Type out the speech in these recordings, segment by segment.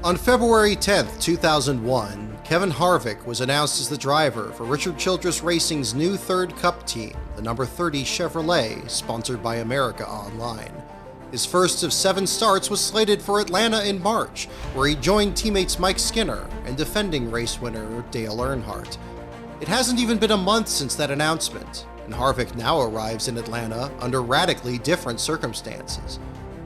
On February 10, 2001, Kevin Harvick was announced as the driver for Richard Childress Racing's new third Cup team, the number 30 Chevrolet, sponsored by America Online. His first of 7 starts was slated for Atlanta in March, where he joined teammates Mike Skinner and defending race winner Dale Earnhardt. It hasn't even been a month since that announcement, and Harvick now arrives in Atlanta under radically different circumstances.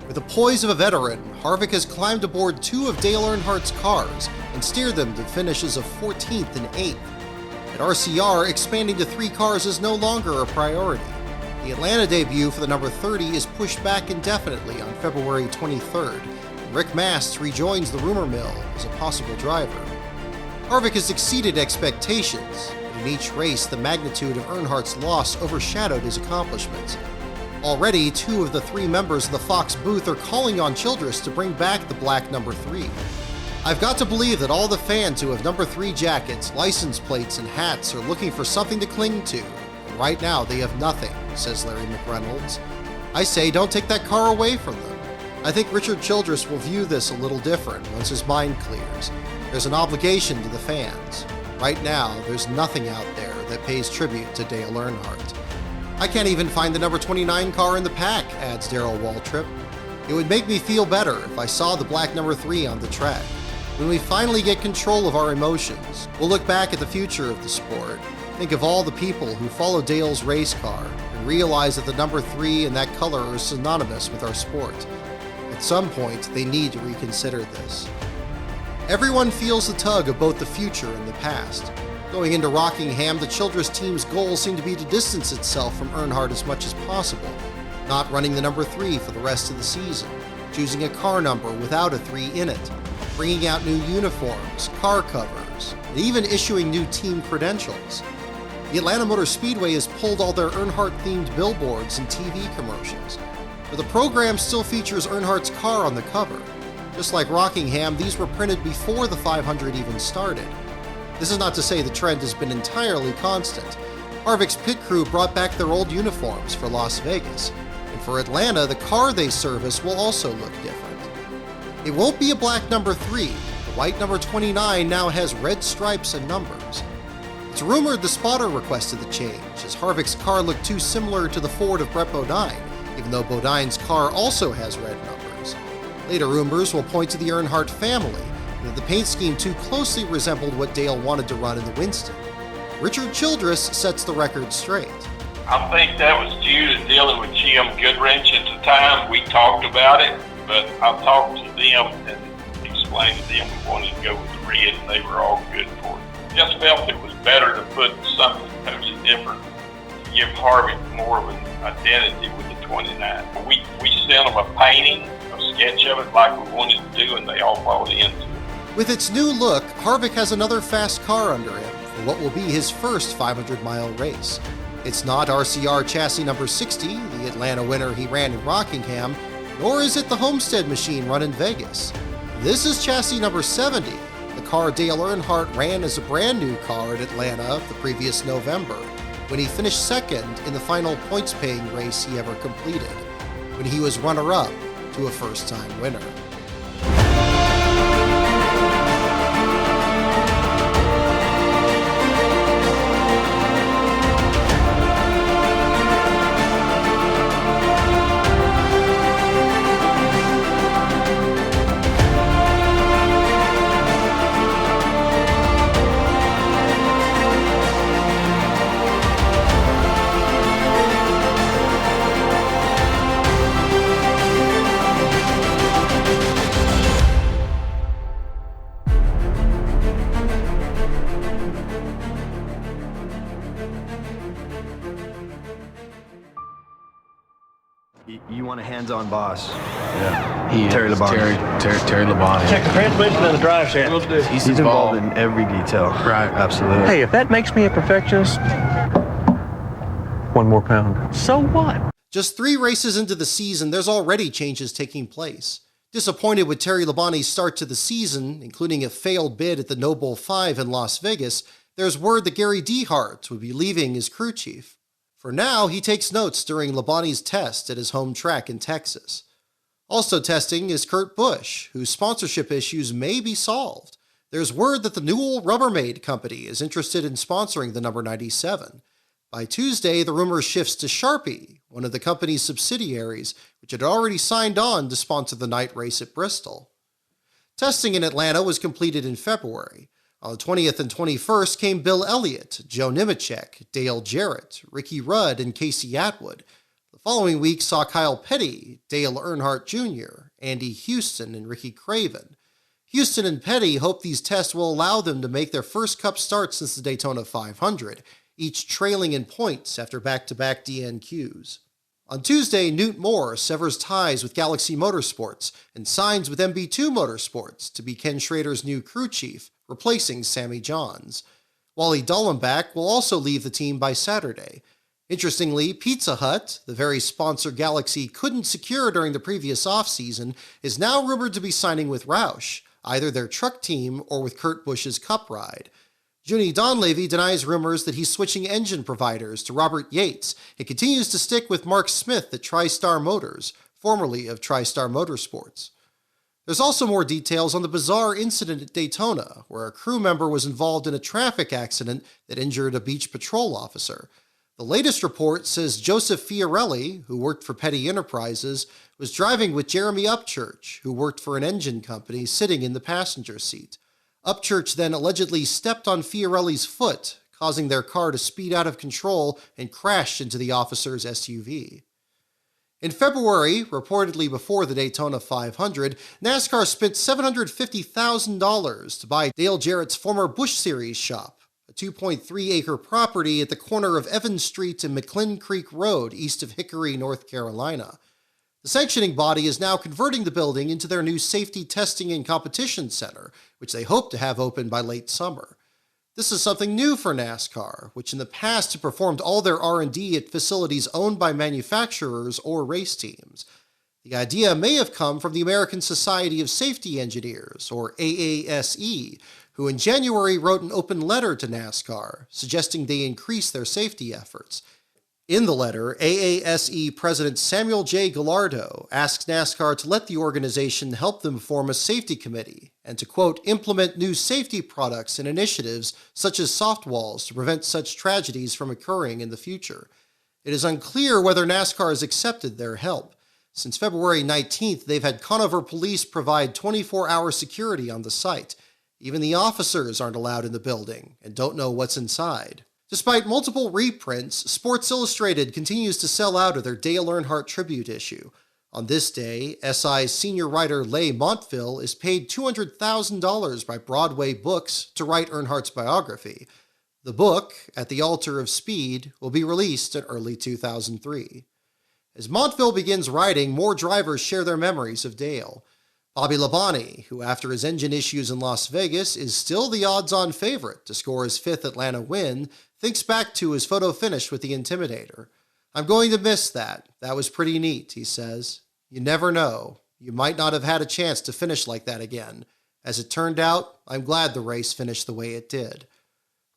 With the poise of a veteran, Harvick has climbed aboard 2 of Dale Earnhardt's cars and steered them to finishes of 14th and 8th. At RCR, expanding to 3 cars is no longer a priority. The Atlanta debut for the number 30 is pushed back indefinitely on February 23rd, and Rick Mast rejoins the rumor mill as a possible driver. Harvick has exceeded expectations, but in each race the magnitude of Earnhardt's loss overshadowed his accomplishments. Already, 2 of the 3 members of the Fox booth are calling on Childress to bring back the black number 3. I've got to believe that all the fans who have number 3 jackets, license plates, and hats are looking for something to cling to. And right now, they have nothing, says Larry McReynolds. I say don't take that car away from them. I think Richard Childress will view this a little different once his mind clears. There's an obligation to the fans. Right now, there's nothing out there that pays tribute to Dale Earnhardt. I can't even find the number 29 car in the pack, adds Darrell Waltrip. It would make me feel better if I saw the black number 3 on the track. When we finally get control of our emotions, we'll look back at the future of the sport, think of all the people who follow Dale's race car, and realize that the number 3 and that color are synonymous with our sport. At some point, they need to reconsider this. Everyone feels the tug of both the future and the past. Going into Rockingham, the Childress team's goal seemed to be to distance itself from Earnhardt as much as possible, not running the number 3 for the rest of the season, choosing a car number without a 3 in it, bringing out new uniforms, car covers, and even issuing new team credentials. The Atlanta Motor Speedway has pulled all their Earnhardt-themed billboards and TV commercials, but the program still features Earnhardt's car on the cover. Just like Rockingham, these were printed before the 500 even started. This is not to say the trend has been entirely constant. Harvick's pit crew brought back their old uniforms for Las Vegas, and for Atlanta, the car they service will also look different. It won't be a black number 3. The white number 29 now has red stripes and numbers. It's rumored the spotter requested the change, as Harvick's car looked too similar to the Ford of Brett Bodine, even though Bodine's car also has red numbers. Later rumors will point to the Earnhardt family, that the paint scheme too closely resembled what Dale wanted to run in the Winston. Richard Childress sets the record straight. I think that was due to dealing with Jim Goodwrench at the time. We talked about it, but I talked to them and explained to them we wanted to go with the red, and they were all good for it. Just felt it was better to put something totally different to give Harvick more of an identity with the 29. We sent them a painting, a sketch of it like we wanted to do, and they all bought into it. With its new look, Harvick has another fast car under him for what will be his first 500-mile race. It's not RCR chassis number 60, the Atlanta winner he ran in Rockingham, nor is it the Homestead machine run in Vegas. This is chassis number 70, the car Dale Earnhardt ran as a brand new car at Atlanta the previous November, when he finished second in the final points-paying race he ever completed, when he was runner-up to a first-time winner. You want a hands-on boss. Yeah. He Terry is. Labonte. Terry Labonte. Check the transmission and the drive shaft. He's He's involved in every detail. Right. Absolutely. Hey, if that makes me a perfectionist, 1 more pound. So what? Just 3 races into the season, there's already changes taking place. Disappointed with Terry Labonte's start to the season, including a failed bid at the Noble 5 in Las Vegas, there's word that Gary Dehart would be leaving as crew chief. For now, he takes notes during Labonte's test at his home track in Texas. Also testing is Kurt Busch, whose sponsorship issues may be solved. There's word that the Newell Rubbermaid Company is interested in sponsoring the number 97. By Tuesday, the rumor shifts to Sharpie, one of the company's subsidiaries, which had already signed on to sponsor the night race at Bristol. Testing in Atlanta was completed in February. On the 20th and 21st came Bill Elliott, Joe Nemechek, Dale Jarrett, Ricky Rudd, and Casey Atwood. The following week saw Kyle Petty, Dale Earnhardt Jr., Andy Houston, and Ricky Craven. Houston and Petty hope these tests will allow them to make their first Cup start since the Daytona 500, each trailing in points after back-to-back DNQs. On Tuesday, Newt Moore severs ties with Galaxy Motorsports and signs with MB2 Motorsports to be Ken Schrader's new crew chief, replacing Sammy Johns. Wally Dallenbach will also leave the team by Saturday. Interestingly, Pizza Hut, the very sponsor Galaxy couldn't secure during the previous offseason, is now rumored to be signing with Roush, either their truck team or with Kurt Busch's Cup ride. Junie Donlavey denies rumors that he's switching engine providers to Robert Yates and continues to stick with Mark Smith at TriStar Motors, formerly of TriStar Motorsports. There's also more details on the bizarre incident at Daytona, where a crew member was involved in a traffic accident that injured a beach patrol officer. The latest report says Joseph Fiorelli, who worked for Petty Enterprises, was driving with Jeremy Upchurch, who worked for an engine company, sitting in the passenger seat. Upchurch then allegedly stepped on Fiorelli's foot, causing their car to speed out of control and crash into the officer's SUV. In February, reportedly before the Daytona 500, NASCAR spent $750,000 to buy Dale Jarrett's former Busch Series shop, a 2.3-acre property at the corner of Evans Street and McClin Creek Road, east of Hickory, North Carolina. The sanctioning body is now converting the building into their new Safety Testing and Competition Center, which they hope to have open by late summer. This is something new for NASCAR, which in the past had performed all their R&D at facilities owned by manufacturers or race teams. The idea may have come from the American Society of Safety Engineers, or AASE, who in January wrote an open letter to NASCAR, suggesting they increase their safety efforts. In the letter, AASE President Samuel J. Gallardo asked NASCAR to let the organization help them form a safety committee and to, quote, implement new safety products and initiatives such as soft walls to prevent such tragedies from occurring in the future. It is unclear whether NASCAR has accepted their help. Since February 19th, they've had Conover Police provide 24-hour security on the site. Even the officers aren't allowed in the building and don't know what's inside. Despite multiple reprints, Sports Illustrated continues to sell out of their Dale Earnhardt tribute issue. On this day, SI's senior writer Leigh Montville is paid $200,000 by Broadway Books to write Earnhardt's biography. The book, At the Altar of Speed, will be released in early 2003. As Montville begins writing, more drivers share their memories of Dale. Bobby Labonte, who after his engine issues in Las Vegas is still the odds-on favorite to score his 5th Atlanta win, thinks back to his photo finish with the Intimidator. "I'm going to miss that. That was pretty neat," he says. "You never know. You might not have had a chance to finish like that again. As it turned out, I'm glad the race finished the way it did."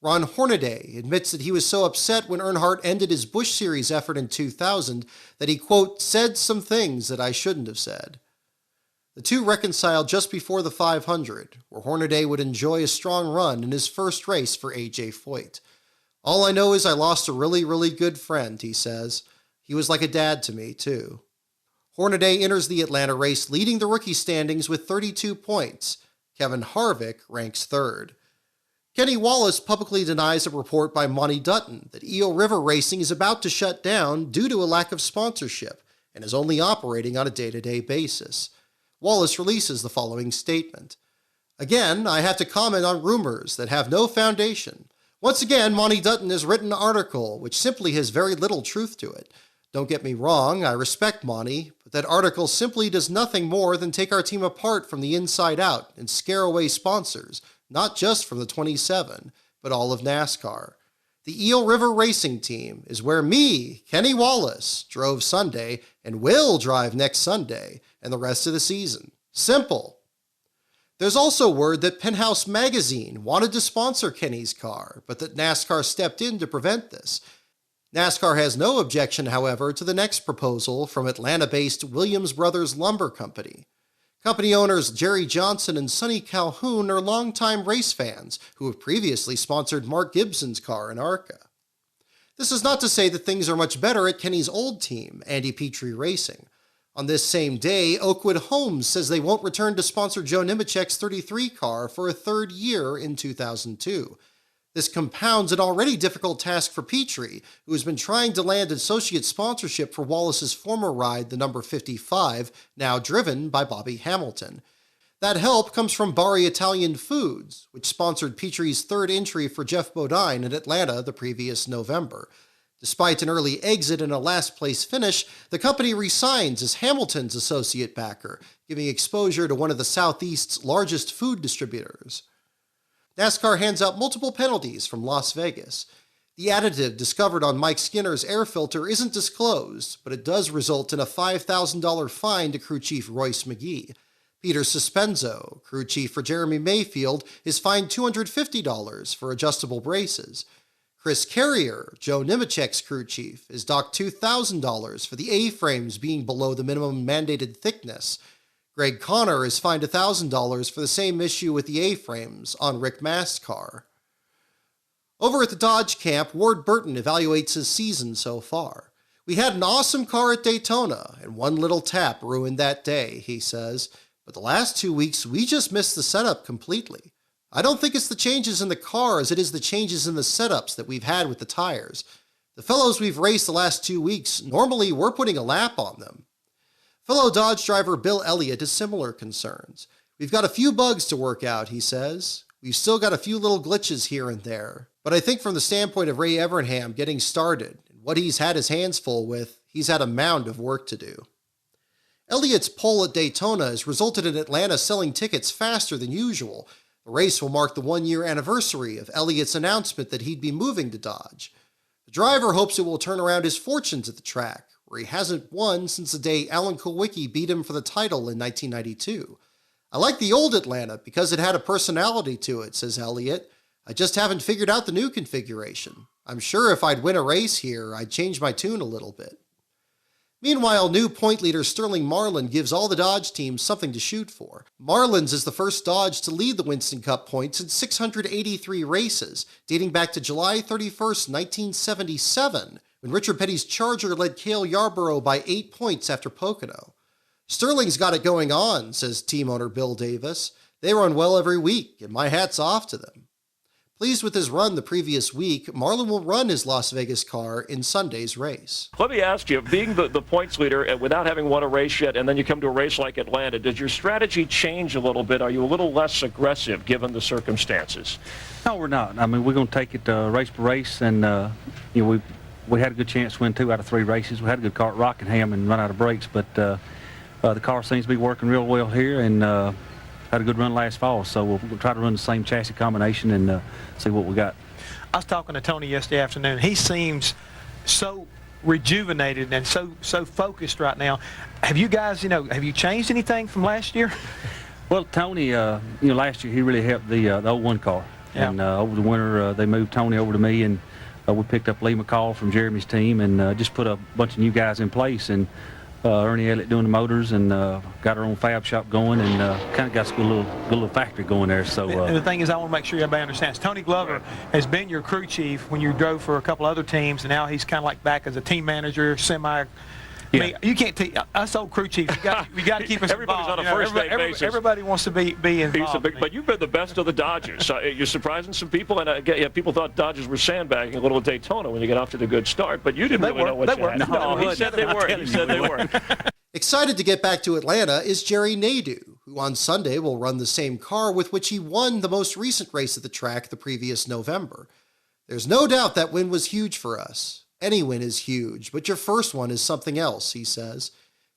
Ron Hornaday admits that he was so upset when Earnhardt ended his Busch Series effort in 2000 that he, quote, said some things that I shouldn't have said. The two reconciled just before the 500, where Hornaday would enjoy a strong run in his first race for A.J. Foyt. "All I know is I lost a really, really good friend," he says. "He was like a dad to me, too." Hornaday enters the Atlanta race leading the rookie standings with 32 points. Kevin Harvick ranks third. Kenny Wallace publicly denies a report by Monty Dutton that Eel River Racing is about to shut down due to a lack of sponsorship and is only operating on a day-to-day basis. Wallace releases the following statement. "Again, I have to comment on rumors that have no foundation. Once again, Monty Dutton has written an article which simply has very little truth to it. Don't get me wrong, I respect Monty, but that article simply does nothing more than take our team apart from the inside out and scare away sponsors, not just from the 27, but all of NASCAR. The Eel River Racing Team is where me, Kenny Wallace, drove Sunday and will drive next Sunday and the rest of the season. Simple." There's also word that Penthouse Magazine wanted to sponsor Kenny's car, but that NASCAR stepped in to prevent this. NASCAR has no objection, however, to the next proposal from Atlanta-based Williams Brothers Lumber Company. Company owners Jerry Johnson and Sonny Calhoun are longtime race fans who have previously sponsored Mark Gibson's car in ARCA. This is not to say that things are much better at Kenny's old team, Andy Petrie Racing. On this same day, Oakwood Homes says they won't return to sponsor Joe Nemechek's 33 car for a third year in 2002. This compounds an already difficult task for Petrie, who has been trying to land associate sponsorship for Wallace's former ride, the number 55, now driven by Bobby Hamilton. That help comes from Bari Italian Foods, which sponsored Petrie's third entry for Jeff Bodine in Atlanta the previous November. Despite an early exit and a last-place finish, the company resigns as Hamilton's associate backer, giving exposure to one of the Southeast's largest food distributors. NASCAR hands out multiple penalties from Las Vegas. The additive discovered on Mike Skinner's air filter isn't disclosed, but it does result in a $5,000 fine to crew chief Royce McGee. Peter Suspenzo, crew chief for Jeremy Mayfield, is fined $250 for adjustable braces. Chris Carrier, Joe Nemechek's crew chief, is docked $2,000 for the A-frames being below the minimum mandated thickness. Greg Connor is fined $1,000 for the same issue with the A-frames on Rick Mast's car. Over at the Dodge camp, Ward Burton evaluates his season so far. "We had an awesome car at Daytona, and one little tap ruined that day," he says. "But the last 2 weeks, we just missed the setup completely. I don't think it's the changes in the car as it is the changes in the setups that we've had with the tires. The fellows we've raced the last 2 weeks, normally we're putting a lap on them." Fellow Dodge driver Bill Elliott has similar concerns. "We've got a few bugs to work out," he says. "We've still got a few little glitches here and there. But I think from the standpoint of Ray Evernham getting started and what he's had his hands full with, he's had a mound of work to do." Elliott's pole at Daytona has resulted in Atlanta selling tickets faster than usual. The race will mark the one-year anniversary of Elliott's announcement that he'd be moving to Dodge. The driver hopes it will turn around his fortunes at the track, where he hasn't won since the day Alan Kulwicki beat him for the title in 1992. "I like the old Atlanta because it had a personality to it," says Elliott. "I just haven't figured out the new configuration. I'm sure if I'd win a race here, I'd change my tune a little bit." Meanwhile, new point leader Sterling Marlin gives all the Dodge teams something to shoot for. Marlin's is the first Dodge to lead the Winston Cup points in 683 races, dating back to July 31st, 1977, when Richard Petty's Charger led Cale Yarborough by 8 points after Pocono. "Sterling's got it going on," says team owner Bill Davis. "They run well every week, and my hat's off to them." Pleased with his run the previous week, Marlin will run his Las Vegas car in Sunday's race. Let me ask you, being the points leader and without having won a race yet, and then you come to a race like Atlanta, did your strategy change a little bit? Are you a little less aggressive given the circumstances? No, we're not. I mean, we're going to take it race by race, and we had a good chance to win 2 out of 3 races. We had a good car at Rockingham and run out of brakes, but the car seems to be working real well here, and had a good run last fall, so we'll try to run the same chassis combination and see what we got. I was talking to Tony yesterday afternoon. He seems so rejuvenated and so focused right now. Have you guys, have you changed anything from last year? Well, Tony, last year he really helped the 01 car. Yeah. And over the winter, they moved Tony over to me, and we picked up Lee McCall from Jeremy's team and just put a bunch of new guys in place. And Ernie Elliott doing the motors, and got our own fab shop going, and kind of got a little factory going there. So the thing is, I want to make sure everybody understands. Tony Glover has been your crew chief when you drove for a couple other teams, and now he's kind of like back as a team manager, semi. I mean, you can't take us old crew chiefs. We got to keep us Everybody's involved. on a first-name basis. Everybody wants to be involved. But you've been the best of the Dodgers. You're surprising some people, and people thought Dodgers were sandbagging a little at Daytona when you get off to the good start, but you didn't really know what you had. No, he said they were. He said they were. Excited to get back to Atlanta is Jerry Nadeau, who on Sunday will run the same car with which he won the most recent race at the track the previous November. "There's no doubt that win was huge for us. Any win is huge, but your first one is something else," he says.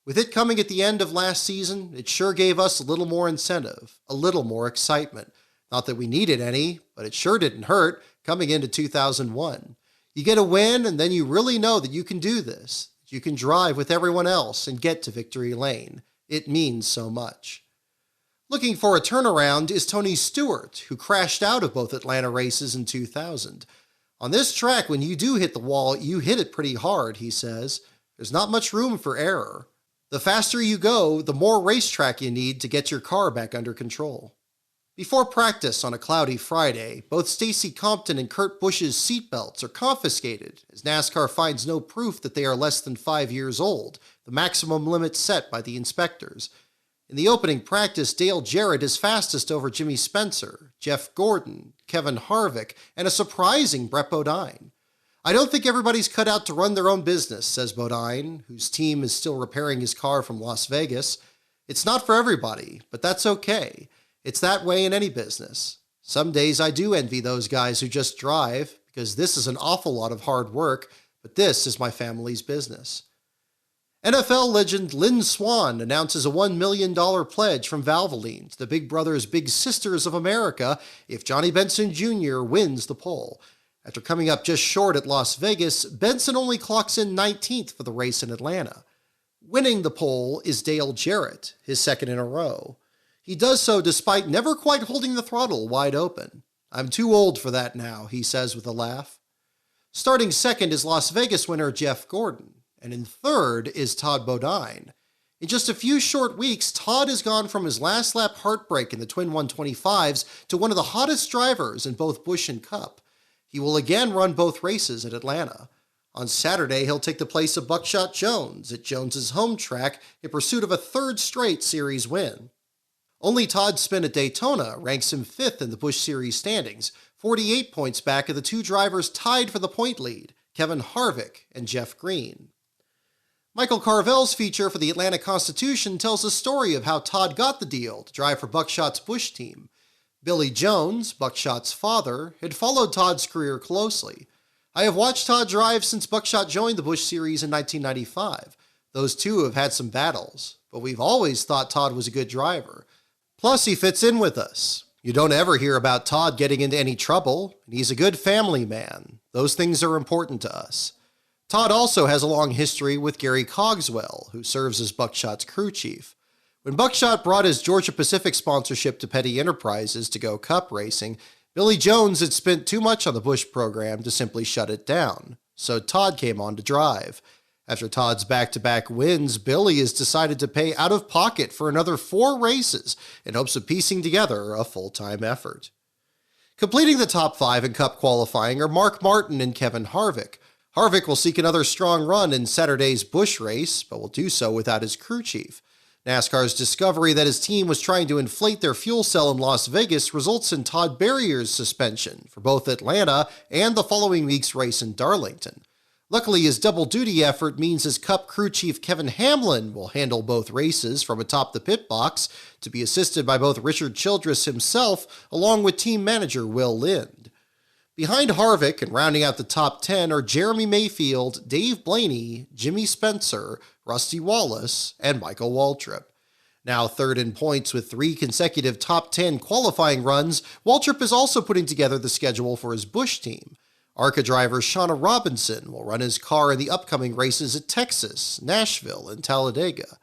"With it coming at the end of last season, it sure gave us a little more incentive, a little more excitement. Not that we needed any, but it sure didn't hurt coming into 2001. You get a win, and then you really know that you can do this. You can drive with everyone else and get to victory lane. It means so much." Looking for a turnaround is Tony Stewart, who crashed out of both Atlanta races in 2000. On this track, when you do hit the wall, you hit it pretty hard, he says. There's not much room for error. The faster you go, the more racetrack you need to get your car back under control. Before practice on a cloudy Friday, both Stacey Compton and Kurt Busch's seatbelts are confiscated as NASCAR finds no proof that they are less than 5 years old, the maximum limit set by the inspectors. In the opening practice, Dale Jarrett is fastest over Jimmy Spencer, Jeff Gordon, Kevin Harvick, and a surprising Brett Bodine. I don't think everybody's cut out to run their own business, says Bodine, whose team is still repairing his car from Las Vegas. It's not for everybody, but that's okay. It's that way in any business. Some days I do envy those guys who just drive, because this is an awful lot of hard work, but this is my family's business. NFL legend Lynn Swann announces a $1 million pledge from Valvoline to the Big Brothers Big Sisters of America if Johnny Benson Jr. wins the pole. After coming up just short at Las Vegas, Benson only clocks in 19th for the race in Atlanta. Winning the pole is Dale Jarrett, his second in a row. He does so despite never quite holding the throttle wide open. I'm too old for that now, he says with a laugh. Starting second is Las Vegas winner Jeff Gordon, and in third is Todd Bodine. In just a few short weeks, Todd has gone from his last lap heartbreak in the Twin 125s to one of the hottest drivers in both Busch and Cup. He will again run both races at Atlanta. On Saturday, he'll take the place of Buckshot Jones at Jones's home track in pursuit of a third straight series win. Only Todd's spin at Daytona ranks him fifth in the Busch Series standings, 48 points back of the two drivers tied for the point lead, Kevin Harvick and Jeff Green. Michael Carvel's feature for the Atlanta Constitution tells the story of how Todd got the deal to drive for Buckshot's Busch team. Billy Jones, Buckshot's father, had followed Todd's career closely. I have watched Todd drive since Buckshot joined the Busch Series in 1995. Those two have had some battles, but we've always thought Todd was a good driver. Plus, he fits in with us. You don't ever hear about Todd getting into any trouble, and he's a good family man. Those things are important to us. Todd also has a long history with Gary Cogswell, who serves as Buckshot's crew chief. When Buckshot brought his Georgia Pacific sponsorship to Petty Enterprises to go Cup racing, Billy Jones had spent too much on the Busch program to simply shut it down, so Todd came on to drive. After Todd's back-to-back wins, Billy has decided to pay out of pocket for another 4 races in hopes of piecing together a full-time effort. Completing the top 5 in Cup qualifying are Mark Martin and Kevin Harvick. Harvick will seek another strong run in Saturday's Busch race, but will do so without his crew chief. NASCAR's discovery that his team was trying to inflate their fuel cell in Las Vegas results in Todd Berrier's suspension for both Atlanta and the following week's race in Darlington. Luckily, his double-duty effort means his Cup crew chief Kevin Hamlin will handle both races from atop the pit box, to be assisted by both Richard Childress himself along with team manager Will Lind. Behind Harvick and rounding out the top 10 are Jeremy Mayfield, Dave Blaney, Jimmy Spencer, Rusty Wallace, and Michael Waltrip. Now third in points with 3 consecutive top 10 qualifying runs, Waltrip is also putting together the schedule for his Busch team. ARCA driver Shauna Robinson will run his car in the upcoming races at Texas, Nashville, and Talladega.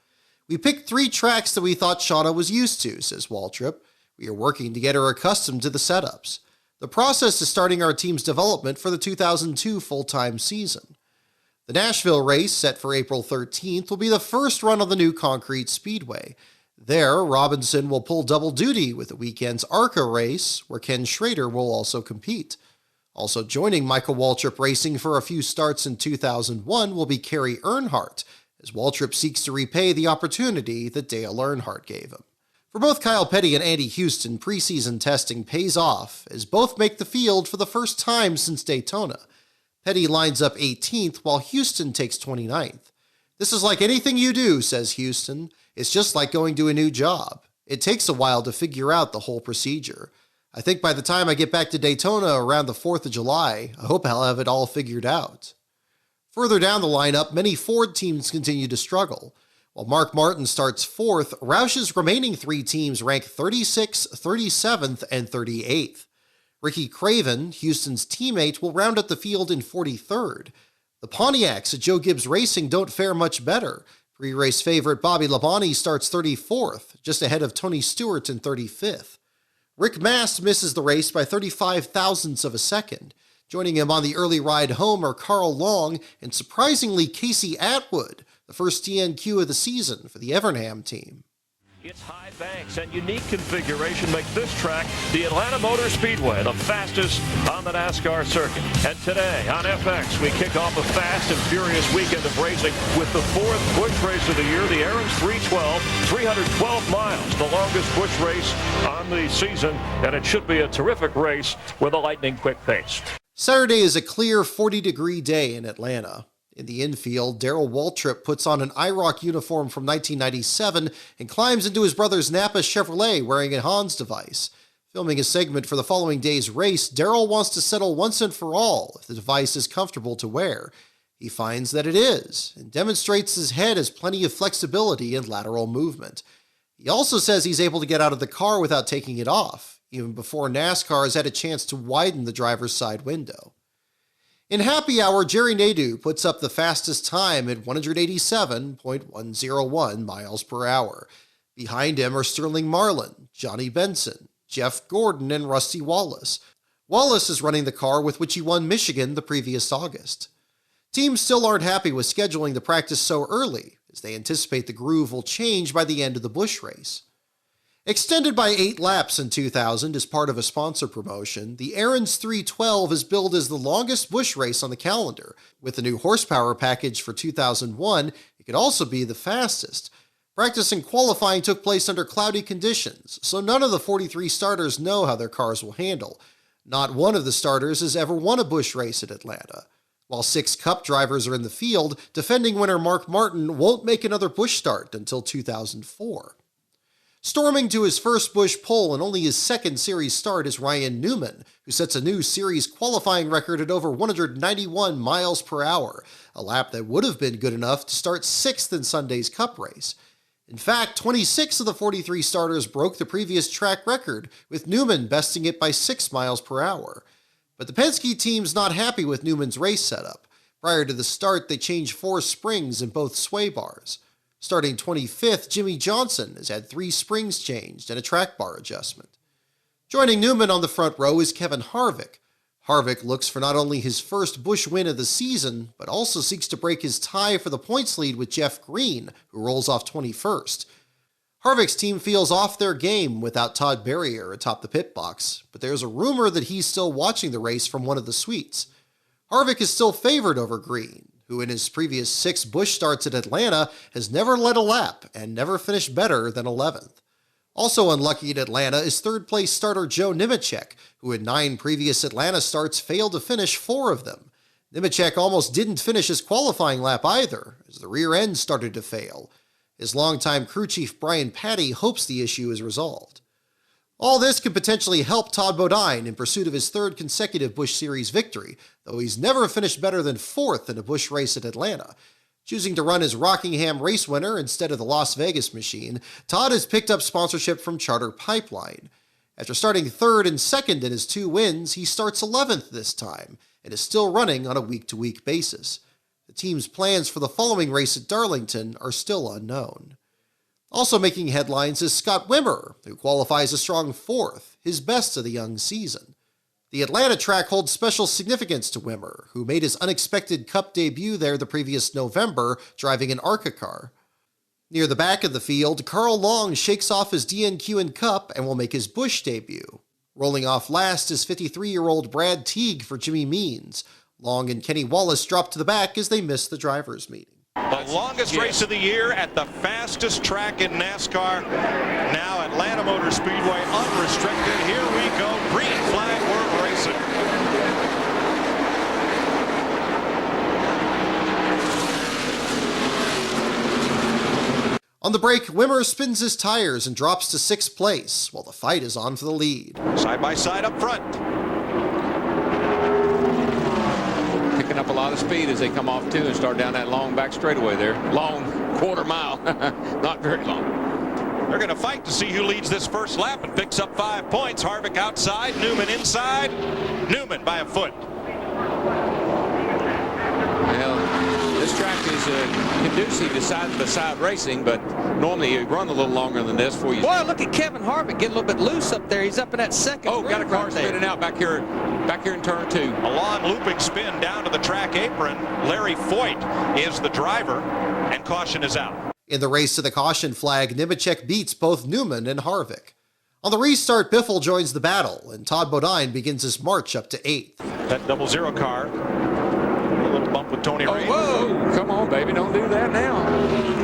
We picked 3 tracks that we thought Shauna was used to, says Waltrip. We are working to get her accustomed to the setups. The process is starting our team's development for the 2002 full-time season. The Nashville race, set for April 13th, will be the first run on the new concrete speedway. There, Robinson will pull double duty with the weekend's ARCA race, where Ken Schrader will also compete. Also joining Michael Waltrip racing for a few starts in 2001 will be Kerry Earnhardt, as Waltrip seeks to repay the opportunity that Dale Earnhardt gave him. For both Kyle Petty and Andy Houston, preseason testing pays off, as both make the field for the first time since Daytona. Petty lines up 18th, while Houston takes 29th. This is like anything you do, says Houston. It's just like going to a new job. It takes a while to figure out the whole procedure. I think by the time I get back to Daytona around the 4th of July, I hope I'll have it all figured out. Further down the lineup, many Ford teams continue to struggle. While Mark Martin starts 4th, Roush's remaining 3 teams rank 36th, 37th, and 38th. Ricky Craven, Houston's teammate, will round out the field in 43rd. The Pontiacs at Joe Gibbs Racing don't fare much better. Pre-race favorite Bobby Labonte starts 34th, just ahead of Tony Stewart in 35th. Rick Mast misses the race by 35 thousandths of a second. Joining him on the early ride home are Carl Long and surprisingly Casey Atwood, the first DNQ of the season for the Evernham team. Its high banks and unique configuration make this track the Atlanta Motor Speedway, the fastest on the NASCAR circuit. And today on FX, we kick off a fast and furious weekend of racing with the fourth Busch race of the year, the Aaron's 312, 312 miles, the longest Busch race on the season, and it should be a terrific race with a lightning-quick pace. Saturday is a clear 40-degree day in Atlanta. In the infield, Darrell Waltrip puts on an IROC uniform from 1997 and climbs into his brother's Napa Chevrolet wearing a Hans device. Filming a segment for the following day's race, Darrell wants to settle once and for all if the device is comfortable to wear. He finds that it is, and demonstrates his head has plenty of flexibility and lateral movement. He also says he's able to get out of the car without taking it off, even before NASCAR has had a chance to widen the driver's side window. In happy hour, Jerry Nadeau puts up the fastest time at 187.101 miles per hour. Behind him are Sterling Marlin, Johnny Benson, Jeff Gordon, and Rusty Wallace. Wallace is running the car with which he won Michigan the previous August. Teams still aren't happy with scheduling the practice so early, as they anticipate the groove will change by the end of the Busch race. Extended by 8 laps in 2000 as part of a sponsor promotion, the Aaron's 312 is billed as the longest Busch race on the calendar. With the new horsepower package for 2001, it could also be the fastest. Practice and qualifying took place under cloudy conditions, so none of the 43 starters know how their cars will handle. Not one of the starters has ever won a Busch race at Atlanta. While 6 Cup drivers are in the field, defending winner Mark Martin won't make another Busch start until 2004. Storming to his first Busch pole and only his second series start is Ryan Newman, who sets a new series qualifying record at over 191 miles per hour, a lap that would have been good enough to start 6th in Sunday's Cup race. In fact, 26 of the 43 starters broke the previous track record, with Newman besting it by 6 miles per hour. But the Penske team's not happy with Newman's race setup. Prior to the start, they changed 4 springs in both sway bars. Starting 25th, Jimmy Johnson has had 3 springs changed and a track bar adjustment. Joining Newman on the front row is Kevin Harvick. Harvick looks for not only his first Busch win of the season, but also seeks to break his tie for the points lead with Jeff Green, who rolls off 21st. Harvick's team feels off their game without Todd Berrier atop the pit box, but there's a rumor that he's still watching the race from one of the suites. Harvick is still favored over Green, who in his previous 6 Busch starts at Atlanta has never led a lap and never finished better than 11th. Also unlucky at Atlanta is third-place starter Joe Nemechek, who in 9 previous Atlanta starts failed to finish 4 of them. Nemechek almost didn't finish his qualifying lap either, as the rear end started to fail. His longtime crew chief Bryan hopes the issue is resolved. All this could potentially help Todd Bodine in pursuit of his 3rd consecutive Busch Series victory, though he's never finished better than 4th in a Busch race at Atlanta. Choosing to run his Rockingham race winner instead of the Las Vegas machine, Todd has picked up sponsorship from Charter Pipeline. After starting 3rd and 2nd in his 2 wins, he starts 11th this time, and is still running on a week-to-week basis. The team's plans for the following race at Darlington are still unknown. Also making headlines is Scott Wimmer, who qualifies a strong 4th, his best of the young season. The Atlanta track holds special significance to Wimmer, who made his unexpected Cup debut there the previous November, driving an ARCA car. Near the back of the field, Carl Long shakes off his DNQ in Cup and will make his Busch debut. Rolling off last is 53-year-old Brad Teague for Jimmy Means. Long and Kenny Wallace drop to the back as they miss the drivers' meeting. The longest race of the year at the fastest track in NASCAR. Now Atlanta Motor Speedway unrestricted. Here we go. Green flag world racing. On the break, Wimmer spins his tires and drops to 6th place, while the fight is on for the lead. Side by side up front. Picking up a lot of speed as they come off too and start down that long back straightaway there. Long quarter mile. Not very long. They're going to fight to see who leads this first lap and picks up 5 points. Harvick outside, Newman inside. Newman by a foot. Well, this track is conducive to side-by-side racing, but normally you run a little longer than this before you... Boy, look at Kevin Harvick getting a little bit loose up there. He's up in that second. Oh, got a car spinning out back here in turn 2. A long looping spin down to the track apron. Larry Foyt is the driver, and caution is out. In the race to the caution flag, Nemechek beats both Newman and Harvick. On the restart, Biffle joins the battle, and Todd Bodine begins his march up to 8th. That 00 car, a little bump with Tony Raines. Whoa, come on, baby, don't do that now.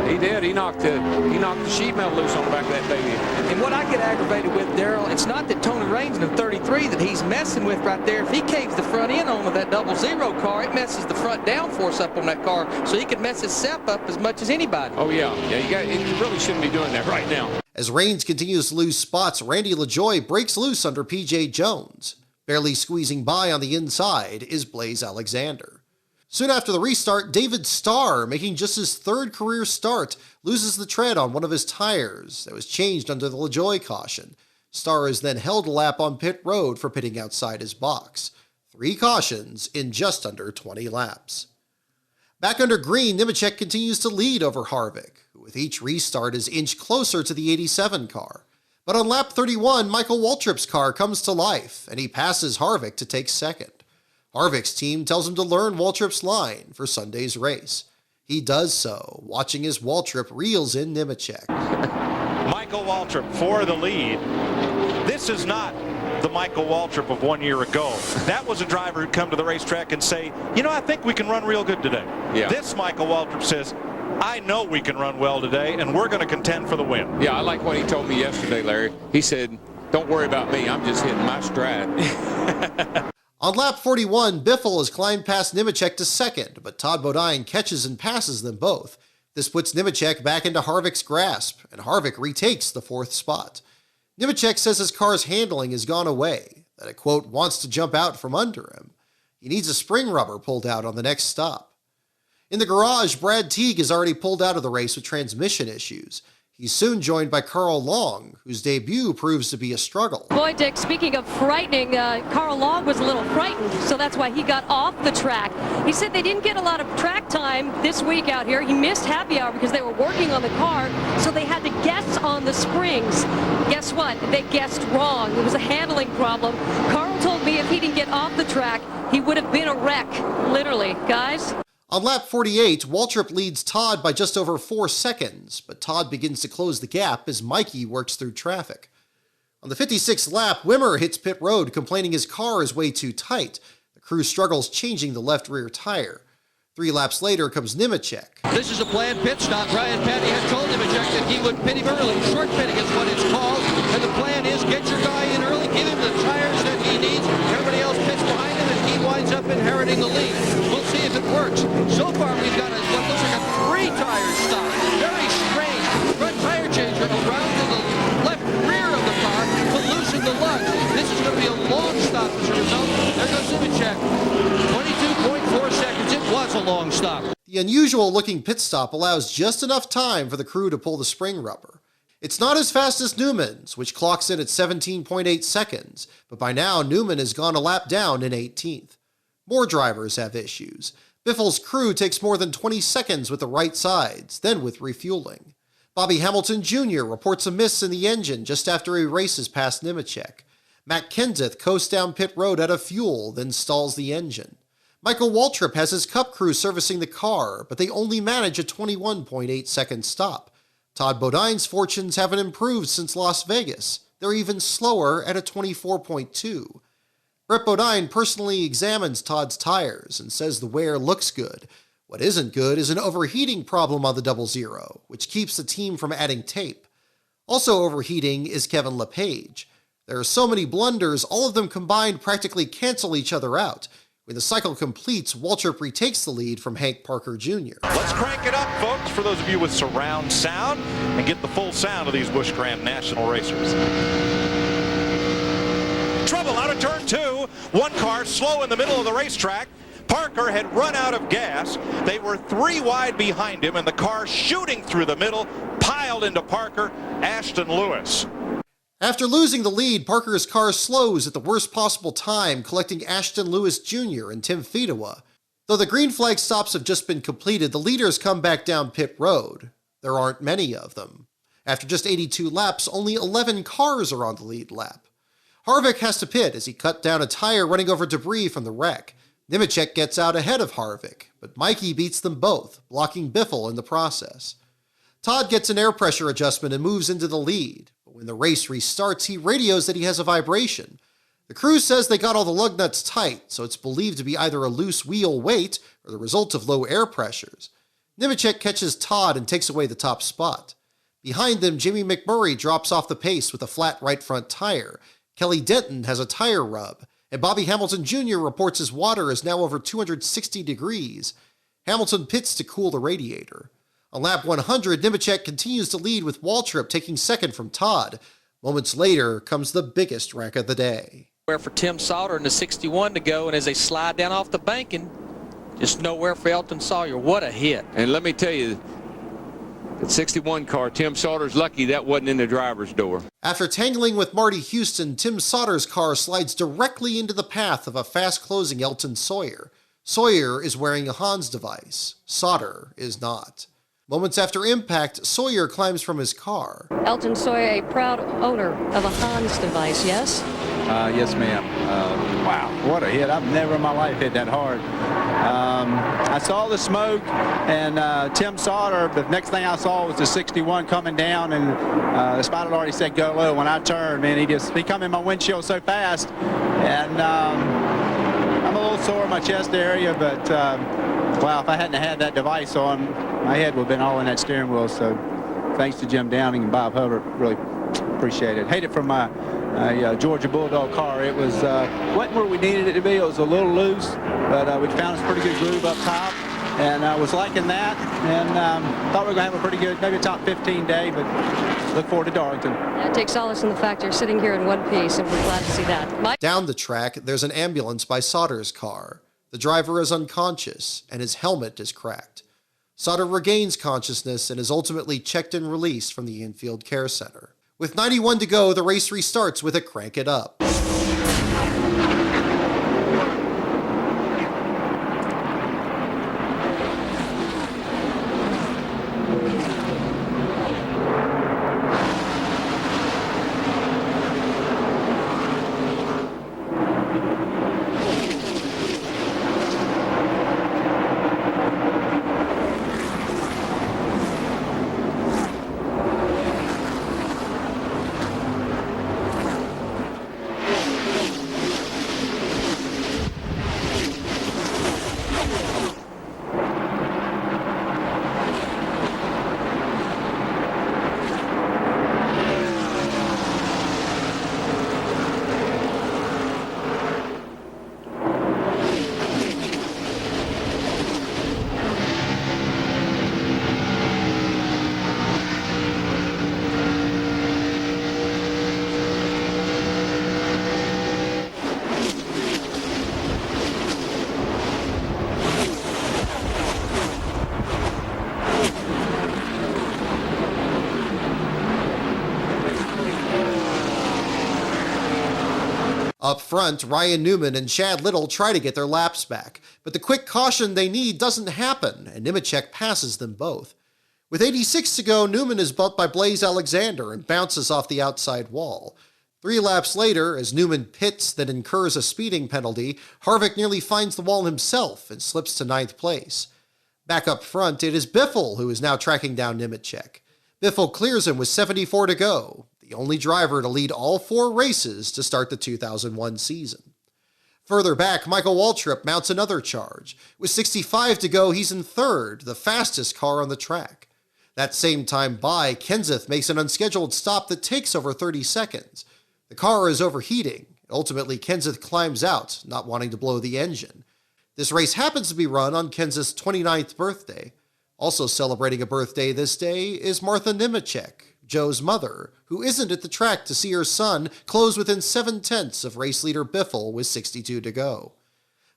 He did. He knocked the sheet metal loose on the back of that baby. And what I get aggravated with, Darrell, it's not that Tony Raines in the 33 that he's messing with right there. If he caves the front end on with that 00 car, it messes the front downforce up on that car, so he could mess his sep up as much as anybody. Oh, yeah. You really shouldn't be doing that right now. As Raines continues to lose spots, Randy LaJoie breaks loose under P.J. Jones. Barely squeezing by on the inside is Blaze Alexander. Soon after the restart, David Starr, making just his 3rd career start, loses the tread on one of his tires that was changed under the LaJoie caution. Starr is then held a lap on pit road for pitting outside his box. 3 cautions in just under 20 laps. Back under green, Nemechek continues to lead over Harvick, who with each restart is inched closer to the 87 car. But on lap 31, Michael Waltrip's car comes to life, and he passes Harvick to take 2nd. Harvick's team tells him to learn Waltrip's line for Sunday's race. He does so, watching as Waltrip reels in Nemechek. Michael Waltrip for the lead. This is not the Michael Waltrip of 1 year ago. That was a driver who'd come to the racetrack and say, you know, I think we can run real good today. Yeah. This Michael Waltrip says, I know we can run well today, and we're going to contend for the win. Yeah, I like what he told me yesterday, Larry. He said, don't worry about me. I'm just hitting my stride. On lap 41, Biffle has climbed past Nemechek to 2nd, but Todd Bodine catches and passes them both. This puts Nemechek back into Harvick's grasp, and Harvick retakes the 4th spot. Nemechek says his car's handling has gone away, that it, quote, wants to jump out from under him. He needs a spring rubber pulled out on the next stop. In the garage, Brad Teague is already pulled out of the race with transmission issues. He's soon joined by Carl Long, whose debut proves to be a struggle. Boy, Dick, speaking of frightening, Carl Long was a little frightened, so that's why he got off the track. He said they didn't get a lot of track time this week out here. He missed happy hour because they were working on the car, so they had to guess on the springs. Guess what? They guessed wrong. It was a handling problem. Carl told me if he didn't get off the track, he would have been a wreck, literally. Guys? On lap 48, Waltrip leads Todd by just over 4 seconds, but Todd begins to close the gap as Mikey works through traffic. On the 56th lap, Wimmer hits pit road, complaining his car is way too tight. The crew struggles changing the left rear tire. 3 laps later comes Nemechek. This is a planned pit stop. Brian Patty had told Nemechek that he would pit him early. Short pitting is what it's called. And the plan is get your guy in early, give him the tires that he needs. Everybody else pits behind him, and he winds up inheriting the lead. We'll see if it works. So far, we've got what looks like a 3-tire stop. Very strange. Front tire changer around to the left rear of the car to loosen the lugs. This is going to be a long stop as a result. There goes Nemechek. 22.4 seconds. It was a long stop. The unusual-looking pit stop allows just enough time for the crew to pull the spring rubber. It's not as fast as Newman's, which clocks in at 17.8 seconds, but by now Newman has gone a lap down in 18th. More drivers have issues. Biffle's crew takes more than 20 seconds with the right sides, then with refueling. Bobby Hamilton Jr. reports a miss in the engine just after he races past Nemechek. Matt Kenseth coasts down pit road out of fuel, then stalls the engine. Michael Waltrip has his Cup crew servicing the car, but they only manage a 21.8 second stop. Todd Bodine's fortunes haven't improved since Las Vegas. They're even slower at a 24.2. Brett Bodine personally examines Todd's tires and says the wear looks good. What isn't good is an overheating problem on the 00, which keeps the team from adding tape. Also overheating is Kevin LePage. There are so many blunders, all of them combined practically cancel each other out. When the cycle completes, Waltrip retakes the lead from Hank Parker Jr. Let's crank it up, folks, for those of you with surround sound, and get the full sound of these Busch Grand National racers. Trouble out of turn 2. One car slow in the middle of the racetrack. Parker had run out of gas. They were 3 wide behind him, and the car shooting through the middle piled into Parker, Ashton Lewis. After losing the lead, Parker's car slows at the worst possible time, collecting Ashton Lewis Jr. and Tim Fedewa. Though the green flag stops have just been completed, the leaders come back down pit road. There aren't many of them. After just 82 laps, only 11 cars are on the lead lap. Harvick has to pit as he cut down a tire running over debris from the wreck. Nemechek gets out ahead of Harvick, but Mikey beats them both, blocking Biffle in the process. Todd gets an air pressure adjustment and moves into the lead, but when the race restarts, he radios that he has a vibration. The crew says they got all the lug nuts tight, so it's believed to be either a loose wheel weight or the result of low air pressures. Nemechek catches Todd and takes away the top spot. Behind them, Jimmy McMurray drops off the pace with a flat right front tire. Kelly Denton has a tire rub, and Bobby Hamilton Jr. reports his water is now over 260 degrees. Hamilton pits to cool the radiator. On lap 100, Nemechek continues to lead with Waltrip taking second from Todd. Moments later comes the biggest wreck of the day. For Tim Sauter and the 61 to go, and as they slide down off the banking, just nowhere for Elton Sawyer. What a hit. And let me tell you, the 61 car, Tim Sauter's lucky that wasn't in the driver's door. After tangling with Marty Houston, Tim Sauter's car slides directly into the path of a fast-closing Elton Sawyer. Sawyer is wearing a Hans device. Sauter is not. Moments after impact, Sawyer climbs from his car. Elton Sawyer, a proud owner of a Hans device, yes? Yes, ma'am. Wow, what a hit. I've never in my life hit that hard. I saw the smoke and Tim Sauter. The next thing I saw was the 61 coming down, and the spot had already said go low. When I turned, man, he come in my windshield so fast, and I'm a little sore in my chest area, but wow, if I hadn't had that device on, my head would have been all in that steering wheel. So thanks to Jim Downing and Bob Hubbard, really appreciate it. Hate it from my Georgia Bulldog car. It was wasn't where we needed it to be. It was a little loose, but we found a pretty good groove up top, and I was liking that, and thought we were going to have a pretty good, maybe a top 15 day, but look forward to Darlington. Yeah, take solace in the fact you're sitting here in one piece, and we're glad to see that. Mike? Down the track, there's an ambulance by Sauter's car. The driver is unconscious, and his helmet is cracked. Sauter regains consciousness and is ultimately checked and released from the infield care center. With 91 to go, the race restarts with a crank it up. Up front, Ryan Newman and Chad Little try to get their laps back, but the quick caution they need doesn't happen, and Nemechek passes them both. With 86 to go, Newman is bumped by Blaze Alexander and bounces off the outside wall. 3 laps later, as Newman pits then incurs a speeding penalty, Harvick nearly finds the wall himself and slips to 9th place. Back up front, it is Biffle who is now tracking down Nemechek. Biffle clears him with 74 to go, the only driver to lead all 4 races to start the 2001 season. Further back, Michael Waltrip mounts another charge. With 65 to go, he's in 3rd, the fastest car on the track. That same time by, Kenseth makes an unscheduled stop that takes over 30 seconds. The car is overheating. Ultimately, Kenseth climbs out, not wanting to blow the engine. This race happens to be run on Kenseth's 29th birthday. Also celebrating a birthday this day is Martha Nemechek, Joe's mother, who isn't at the track to see her son close within 7/10 of race leader Biffle with 62 to go.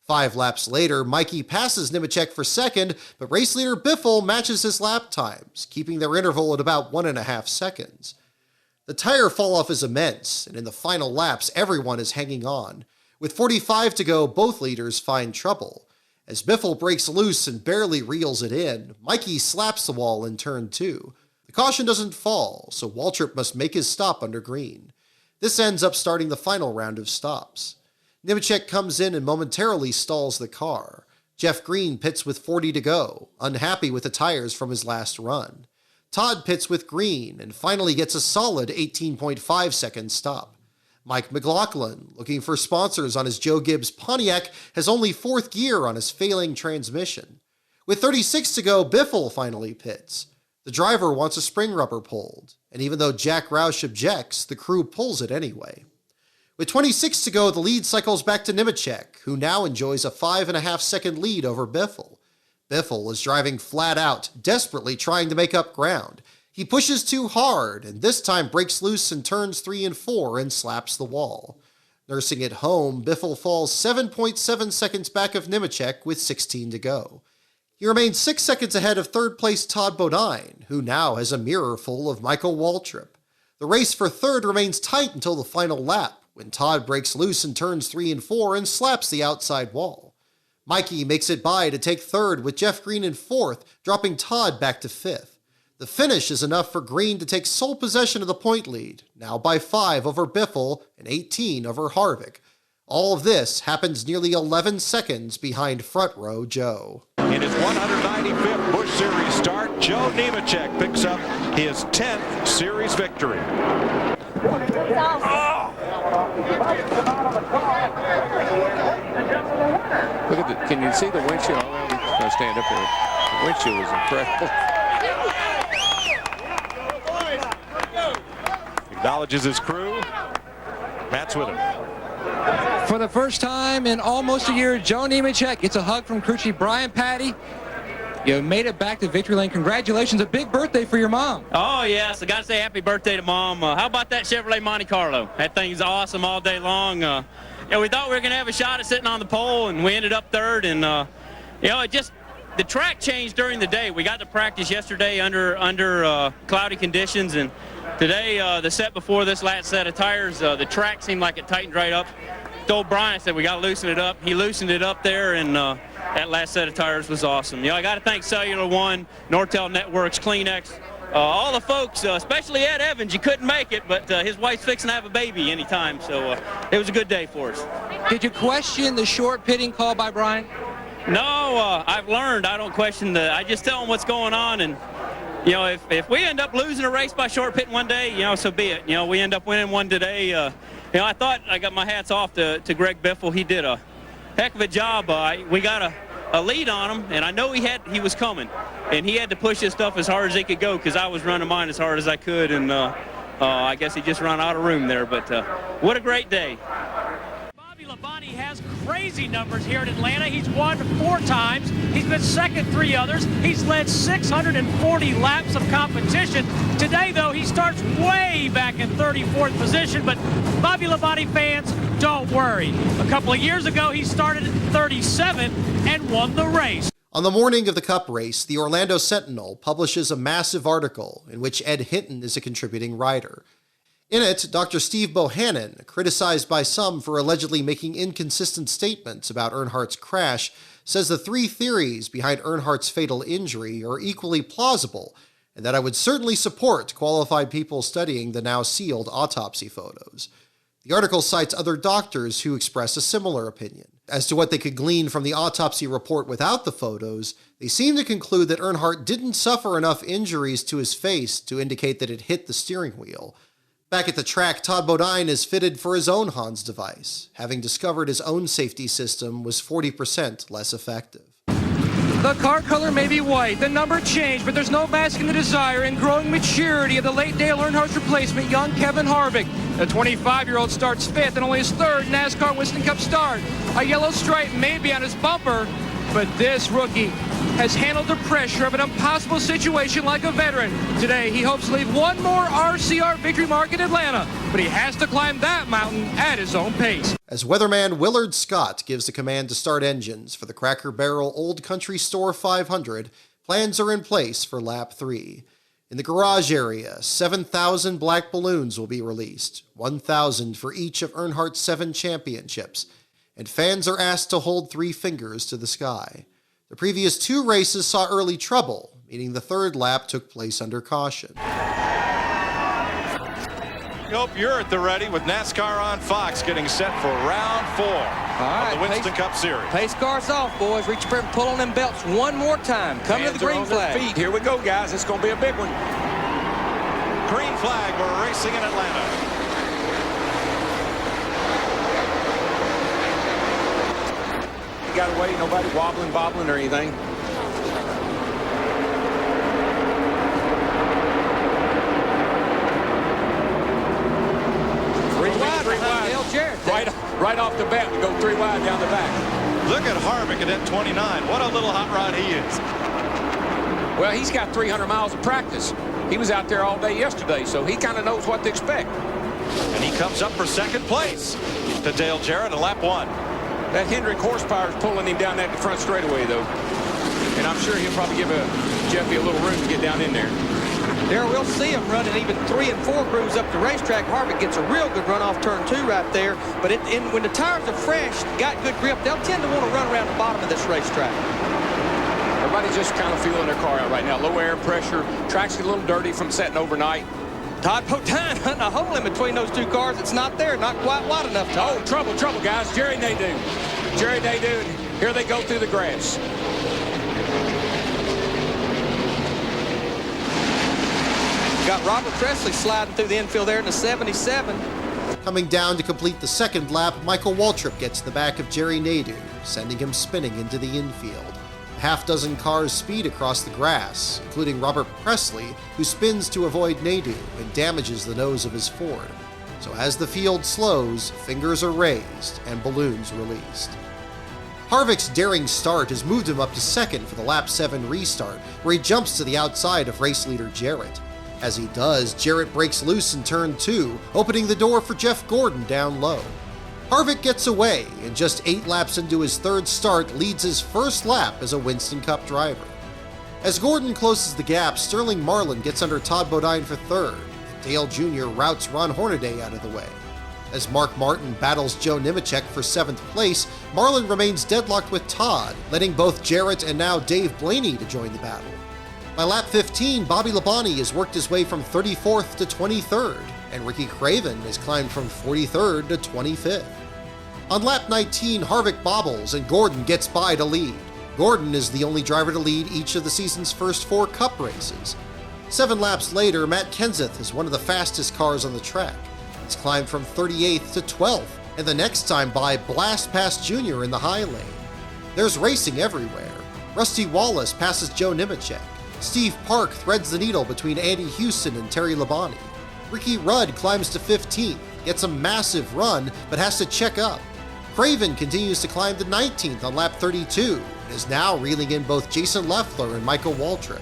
5 laps later, Mikey passes Nemechek for second, but race leader Biffle matches his lap times, keeping their interval at about 1.5 seconds. The tire fall-off is immense, and in the final laps, everyone is hanging on. With 45 to go, both leaders find trouble. As Biffle breaks loose and barely reels it in, Mikey slaps the wall in turn 2. The caution doesn't fall, so Waltrip must make his stop under green. This ends up starting the final round of stops. Nemechek comes in and momentarily stalls the car. Jeff Green pits with 40 to go, unhappy with the tires from his last run. Todd pits with green and finally gets a solid 18.5 second stop. Mike McLaughlin, looking for sponsors on his Joe Gibbs Pontiac, has only 4th gear on his failing transmission. With 36 to go, Biffle finally pits. The driver wants a spring rubber pulled, and even though Jack Roush objects, the crew pulls it anyway. With 26 to go, the lead cycles back to Nemechek, who now enjoys a 5.5 second lead over Biffle. Biffle is driving flat out, desperately trying to make up ground. He pushes too hard, and this time breaks loose in turns 3 and 4 and slaps the wall. Nursing it home, Biffle falls 7.7 seconds back of Nemechek with 16 to go. He remains 6 seconds ahead of third-place Todd Bodine, who now has a mirror full of Michael Waltrip. The race for third remains tight until the final lap, when Todd breaks loose in turns 3 and 4 and slaps the outside wall. Mikey makes it by to take third with Jeff Green in 4th, dropping Todd back to 5th. The finish is enough for Green to take sole possession of the point lead, now by 5 over Biffle and 18 over Harvick. All of this happens nearly 11 seconds behind front row Joe. In his 195th Busch Series start, Joe Nemechek picks up his 10th series victory. Look at can you see the windshield? I'm going to stand up here. The windshield was incredible. Acknowledges his crew. Matt's with him. For the first time in almost a year, Joe Nemechek gets a hug from crew chief Bryan Patty. You made it back to victory lane. Congratulations. A big birthday for your mom. Oh, yes. I got to say happy birthday to Mom. How about that Chevrolet Monte Carlo? That thing's awesome all day long. We thought we were going to have a shot at sitting on the pole, and we ended up third. And, the track changed during the day. We got to practice yesterday under cloudy conditions, and today, the set before this last set of tires, the track seemed like it tightened right up. Told Bryan, I said, we got to loosen it up. He loosened it up there, and that last set of tires was awesome. I got to thank Cellular One, Nortel Networks, Kleenex, all the folks, especially Ed Evans. You couldn't make it, but his wife's fixing to have a baby anytime, so it was a good day for us. Did you question the short pitting call by Bryan? No, I've learned. I don't question I just tell him what's going on, and if we end up losing a race by short pitting one day, so be it. We end up winning one today. I thought I got my hats off to Greg Biffle. He did a heck of a job. We got a lead on him, and I know he was coming, and he had to push his stuff as hard as he could go because I was running mine as hard as I could, and I guess he just ran out of room there. But what a great day. Labonte has crazy numbers here in Atlanta. He's won 4 times. He's been second 3 others. He's led 640 laps of competition. Today, though, he starts way back in 34th position, but Bobby Labonte fans, don't worry. A couple of years ago, he started at 37 and won the race. On the morning of the Cup race, the Orlando Sentinel publishes a massive article in which Ed Hinton is a contributing writer. In it, Dr. Steve Bohannon, criticized by some for allegedly making inconsistent statements about Earnhardt's crash, says the 3 theories behind Earnhardt's fatal injury are equally plausible, and that I would certainly support qualified people studying the now sealed autopsy photos. The article cites other doctors who express a similar opinion. As to what they could glean from the autopsy report without the photos, they seem to conclude that Earnhardt didn't suffer enough injuries to his face to indicate that it hit the steering wheel. Back at the track, Todd Bodine is fitted for his own Hans device, having discovered his own safety system was 40% less effective. The car color may be white, the number changed, but there's no masking the desire and growing maturity of the late Dale Earnhardt's replacement, young Kevin Harvick. The 25-year-old starts 5th and only his 3rd NASCAR Winston Cup start. A yellow stripe may be on his bumper, but this rookie has handled the pressure of an impossible situation like a veteran. Today, he hopes to leave one more RCR victory mark in Atlanta, but he has to climb that mountain at his own pace. As weatherman Willard Scott gives the command to start engines for the Cracker Barrel Old Country Store 500, plans are in place for lap 3. In the garage area, 7,000 black balloons will be released, 1,000 for each of Earnhardt's 7 championships. and fans are asked to hold 3 fingers to the sky. The previous 2 races saw early trouble, meaning the 3rd lap took place under caution. We hope you're at the ready with NASCAR on Fox getting set for round 4 of the Winston Cup Series. Pace cars off, boys. Reach up and pull on them belts one more time. Come to the green flag. Feet. Here we go, guys. It's going to be a big one. Green flag. We're racing in Atlanta. Got away, nobody wobbling, bobbling, or anything. Three wide. Right off the bat, we go 3 wide down the back. Look at Harvick at 29. What a little hot rod he is. Well, he's got 300 miles of practice. He was out there all day yesterday, so he kind of knows what to expect. And he comes up for 2nd place to Dale Jarrett at lap 1. That Hendrick horsepower is pulling him down that front straightaway, though. And I'm sure he'll probably give Jeffy a little room to get down in there. There, we'll see him running even 3 and 4 grooves up the racetrack. Harvick gets a real good run off turn 2 right there. But when the tires are fresh, got good grip, they'll tend to want to run around the bottom of this racetrack. Everybody's just kind of feeling their car out right now. Low air pressure. Track's a little dirty from setting overnight. Todd Bodine hunting a hole in between those 2 cars. It's not there, not quite wide enough. Oh, trouble, guys. Jerry Nadeau. Here they go through the grass. Got Robert Presley sliding through the infield there in the 77. Coming down to complete the 2nd lap, Michael Waltrip gets in the back of Jerry Nadeau, sending him spinning into the infield. A half-dozen cars speed across the grass, including Robert Presley, who spins to avoid Nadeau and damages the nose of his Ford. So as the field slows, fingers are raised and balloons released. Harvick's daring start has moved him up to 2nd for the lap 7 restart, where he jumps to the outside of race leader Jarrett. As he does, Jarrett breaks loose in turn 2, opening the door for Jeff Gordon down low. Harvick gets away, and just 8 laps into his 3rd start leads his 1st lap as a Winston Cup driver. As Gordon closes the gap, Sterling Marlin gets under Todd Bodine for 3rd, and Dale Jr. routes Ron Hornaday out of the way. As Mark Martin battles Joe Nemechek for 7th place, Marlin remains deadlocked with Todd, letting both Jarrett and now Dave Blaney to join the battle. By lap 15, Bobby Labonte has worked his way from 34th to 23rd, and Ricky Craven has climbed from 43rd to 25th. On lap 19, Harvick bobbles and Gordon gets by to lead. Gordon is the only driver to lead each of the season's first 4 Cup races. 7 laps later, Matt Kenseth is one of the fastest cars on the track. He's climbed from 38th to 12th, and the next time by blasts past Jr. in the high lane. There's racing everywhere. Rusty Wallace passes Joe Nemechek. Steve Park threads the needle between Andy Houston and Terry Labonte. Ricky Rudd climbs to 15th, gets a massive run, but has to check up. Craven continues to climb to 19th on lap 32, and is now reeling in both Jason Leffler and Michael Waltrip.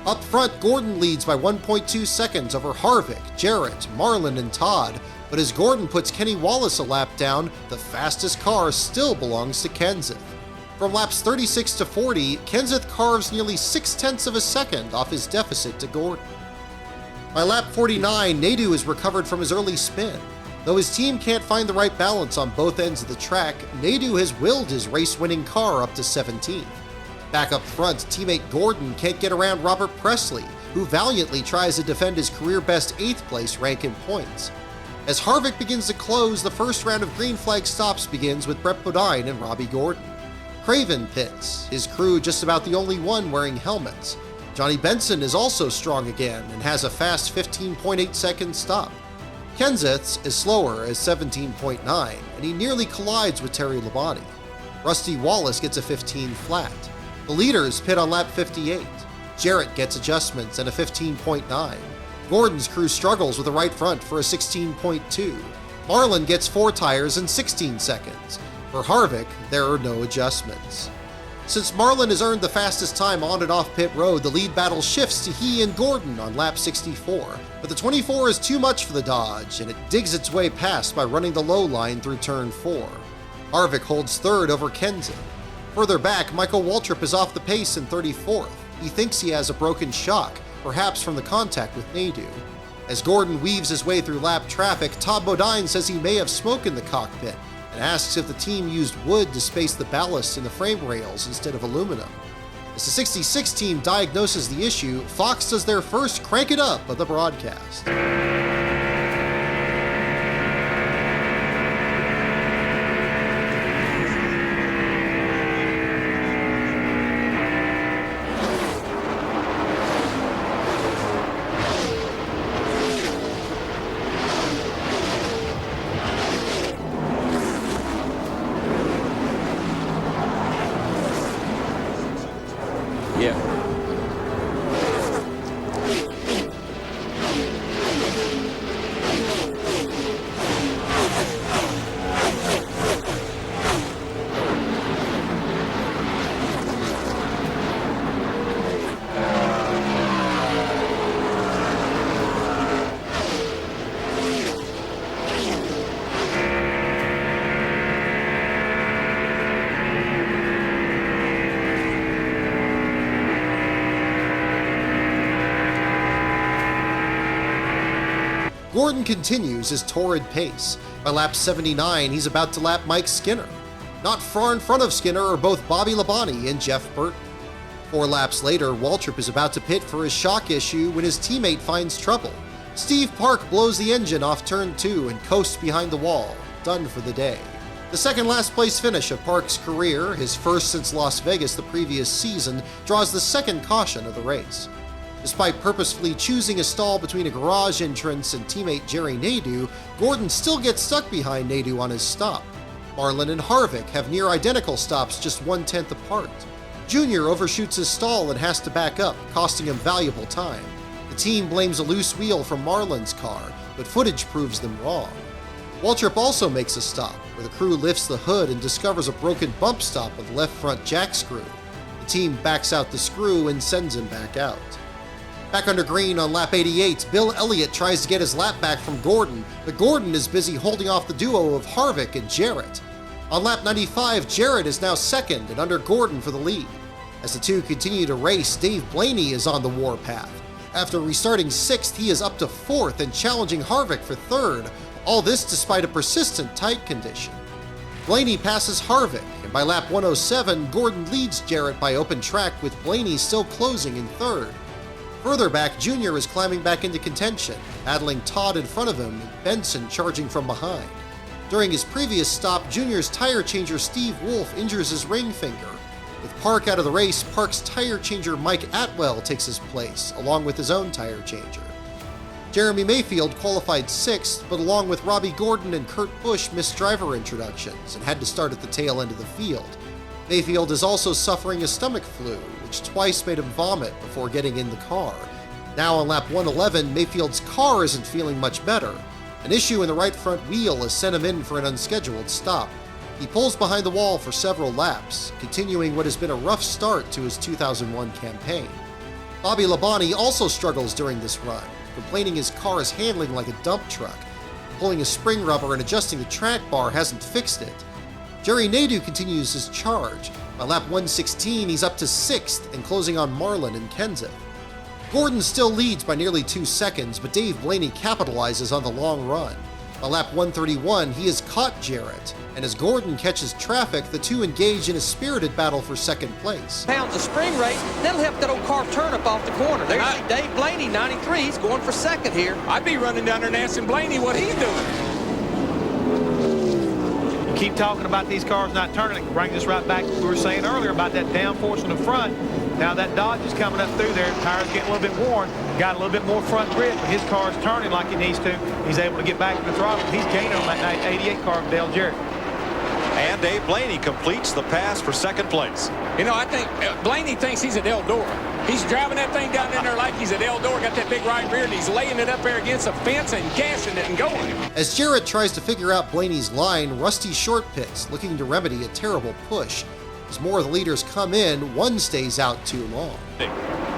Up front, Gordon leads by 1.2 seconds over Harvick, Jarrett, Marlin, and Todd, but as Gordon puts Kenny Wallace a lap down, the fastest car still belongs to Kenseth. From laps 36 to 40, Kenseth carves nearly 0.6 of a second off his deficit to Gordon. By lap 49, Nadeau has recovered from his early spin. Though his team can't find the right balance on both ends of the track, Nadeau has willed his race-winning car up to 17th. Back up front, teammate Gordon can't get around Robert Presley, who valiantly tries to defend his career-best 8th place rank in points. As Harvick begins to close, the first round of green flag stops begins with Brett Bodine and Robbie Gordon. Craven pits, his crew just about the only one wearing helmets. Johnny Benson is also strong again and has a fast 15.8 second stop. Kenseth's is slower as 17.9, and he nearly collides with Terry Labonte. Rusty Wallace gets a 15 flat. The leaders pit on lap 58. Jarrett gets adjustments and a 15.9. Gordon's crew struggles with the right front for a 16.2. Marlin gets 4 tires in 16 seconds. For Harvick, there are no adjustments. Since Marlin has earned the fastest time on and off pit road, the lead battle shifts to he and Gordon on lap 64. But the 24 is too much for the Dodge, and it digs its way past by running the low line through turn 4. Harvick holds 3rd over Kenseth. Further back, Michael Waltrip is off the pace in 34th. He thinks he has a broken shock, perhaps from the contact with Nadeau. As Gordon weaves his way through lap traffic, Todd Bodine says he may have smoke in the cockpit, and asks if the team used wood to space the ballast in the frame rails instead of aluminum. As the 66 team diagnoses the issue, Fox does their first crank it up of the broadcast. Gordon continues his torrid pace. By lap 79, he's about to lap Mike Skinner. Not far in front of Skinner are both Bobby Labonte and Jeff Burton. 4 laps later, Waltrip is about to pit for his shock issue when his teammate finds trouble. Steve Park blows the engine off turn 2 and coasts behind the wall, done for the day. The second last place finish of Park's career, his first since Las Vegas the previous season, draws the second caution of the race. Despite purposefully choosing a stall between a garage entrance and teammate Jerry Nadeau, Gordon still gets stuck behind Nadeau on his stop. Marlin and Harvick have near identical stops just 1/10 apart. Junior overshoots his stall and has to back up, costing him valuable time. The team blames a loose wheel from Marlin's car, but footage proves them wrong. Waltrip also makes a stop, where the crew lifts the hood and discovers a broken bump stop with the left front jack screw. The team backs out the screw and sends him back out. Back under green on lap 88, Bill Elliott tries to get his lap back from Gordon, but Gordon is busy holding off the duo of Harvick and Jarrett. On lap 95, Jarrett is now second and under Gordon for the lead. As the two continue to race, Dave Blaney is on the warpath. After restarting 6th, he is up to 4th and challenging Harvick for 3rd, all this despite a persistent tight condition. Blaney passes Harvick, and by lap 107, Gordon leads Jarrett by open track with Blaney still closing in 3rd. Further back, Junior is climbing back into contention, battling Todd in front of him and Benson charging from behind. During his previous stop, Junior's tire changer Steve Wolf injures his ring finger. With Park out of the race, Park's tire changer Mike Atwell takes his place, along with his own tire changer. Jeremy Mayfield qualified 6th, but along with Robbie Gordon and Kurt Busch missed driver introductions and had to start at the tail end of the field. Mayfield is also suffering a stomach flu, which twice made him vomit before getting in the car. Now on lap 111, Mayfield's car isn't feeling much better. An issue in the right front wheel has sent him in for an unscheduled stop. He pulls behind the wall for several laps, continuing what has been a rough start to his 2001 campaign. Bobby Labonte also struggles during this run, complaining his car is handling like a dump truck. Pulling a spring rubber and adjusting the track bar hasn't fixed it. Jerry Nadeau continues his charge. By lap 116, he's up to 6th and closing on Marlin and Kenseth. Gordon still leads by nearly 2 seconds, but Dave Blaney capitalizes on the long run. By lap 131, he has caught Jarrett, and as Gordon catches traffic, the two engage in a spirited battle for second place. Pounds of spring rate, that'll help that old car turn up off the corner. There's Dave Blaney, 93, he's going for second here. I'd be running down there and asking Blaney what he's doing. Keep talking about these cars not turning. It brings us right back to what we were saying earlier about that downforce in the front. Now that Dodge is coming up through there. Tires getting a little bit worn. Got a little bit more front grip, but his car's turning like it needs to. He's able to get back to the throttle. He's gaining on that 88 car of Dale Jarrett. And Dave Blaney completes the pass for second place. You know, I think Blaney thinks he's at Eldora. He's driving that thing down in there like he's at Eldora, got that big right rear, and he's laying it up there against the fence and gassing it and going. As Jarrett tries to figure out Blaney's line, Rusty short pits, looking to remedy a terrible push. As more of the leaders come in, one stays out too long.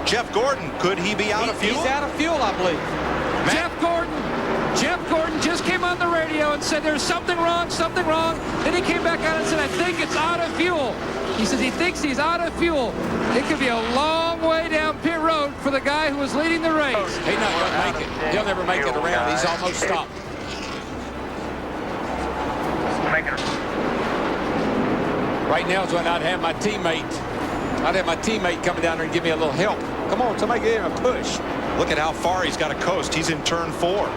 Jeff Gordon, could he be out of fuel? He's out of fuel, I believe. Jeff Gordon just came on the radio and said there's something wrong. Then he came back out and said, I think it's out of fuel. He says he thinks he's out of fuel. It could be a long way down pit road for the guy who was leading the race. He's not going to make it. He'll never make it around. He's almost stopped. Right now is when I'd have my teammate coming down there and give me a little help. Come on, somebody give him a push. Look at how far he's got to coast. He's in turn 4.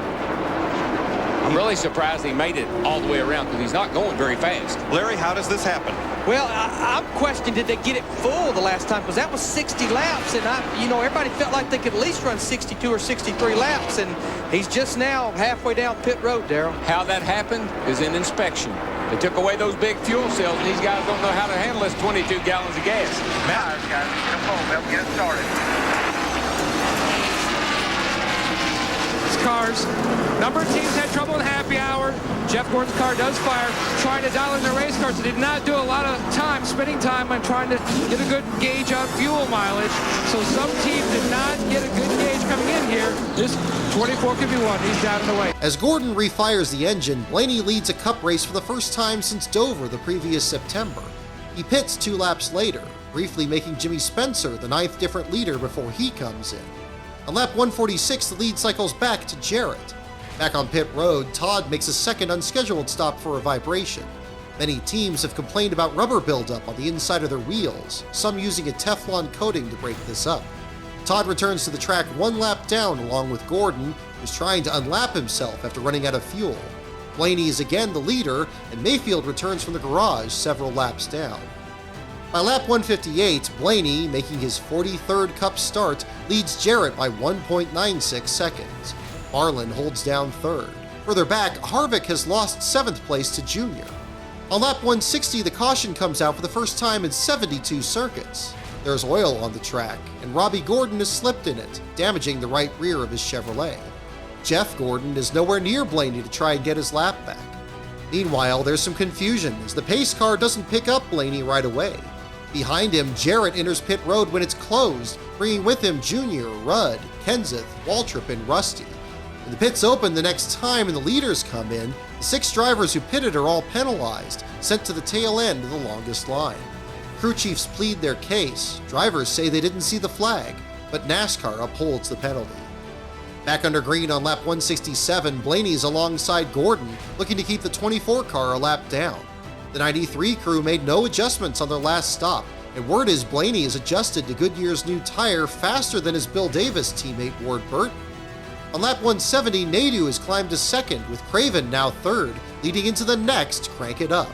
I'm really surprised he made it all the way around because he's not going very fast. Larry, how does this happen? Well, I'm questioning, did they get it full the last time? Because that was 60 laps, and everybody felt like they could at least run 62 or 63 laps, and he's just now halfway down pit road, Darrell. How that happened is in inspection. They took away those big fuel cells, and these guys don't know how to handle this 22 gallons of gas. Guys, get them full. They'll get it started. Cars. Number of teams had trouble in happy hour. Jeff Gordon's car does fire, trying to dial in the race car, so did not do a lot of time, spending time on trying to get a good gauge on fuel mileage. So some teams did not get a good gauge coming in here. This 24 could be one. He's down and away. As Gordon refires the engine, Blaney leads a cup race for the first time since Dover the previous September. He pits 2 laps later, briefly making Jimmy Spencer the 9th different leader before he comes in. On lap 146, the lead cycles back to Jarrett. Back on pit road, Todd makes a second unscheduled stop for a vibration. Many teams have complained about rubber buildup on the inside of their wheels, some using a Teflon coating to break this up. Todd returns to the track 1 lap down along with Gordon, who's trying to unlap himself after running out of fuel. Blaney is again the leader, and Mayfield returns from the garage several laps down. By lap 158, Blaney, making his 43rd Cup start, leads Jarrett by 1.96 seconds. Marlin holds down 3rd. Further back, Harvick has lost 7th place to Junior. On lap 160, the caution comes out for the first time in 72 circuits. There's oil on the track, and Robbie Gordon has slipped in it, damaging the right rear of his Chevrolet. Jeff Gordon is nowhere near Blaney to try and get his lap back. Meanwhile, there's some confusion as the pace car doesn't pick up Blaney right away. Behind him, Jarrett enters pit road when it's closed, bringing with him Junior, Rudd, Kenseth, Waltrip, and Rusty. When the pits open the next time and the leaders come in, the 6 drivers who pitted are all penalized, sent to the tail end of the longest line. Crew chiefs plead their case. Drivers say they didn't see the flag, but NASCAR upholds the penalty. Back under green on lap 167, Blaney's alongside Gordon, looking to keep the 24 car a lap down. The 93 crew made no adjustments on their last stop, and word is Blaney is adjusted to Goodyear's new tire faster than his Bill Davis teammate Ward Burton. On lap 170, Nadeau has climbed to 2nd, with Craven now 3rd, leading into the next Crank It Up.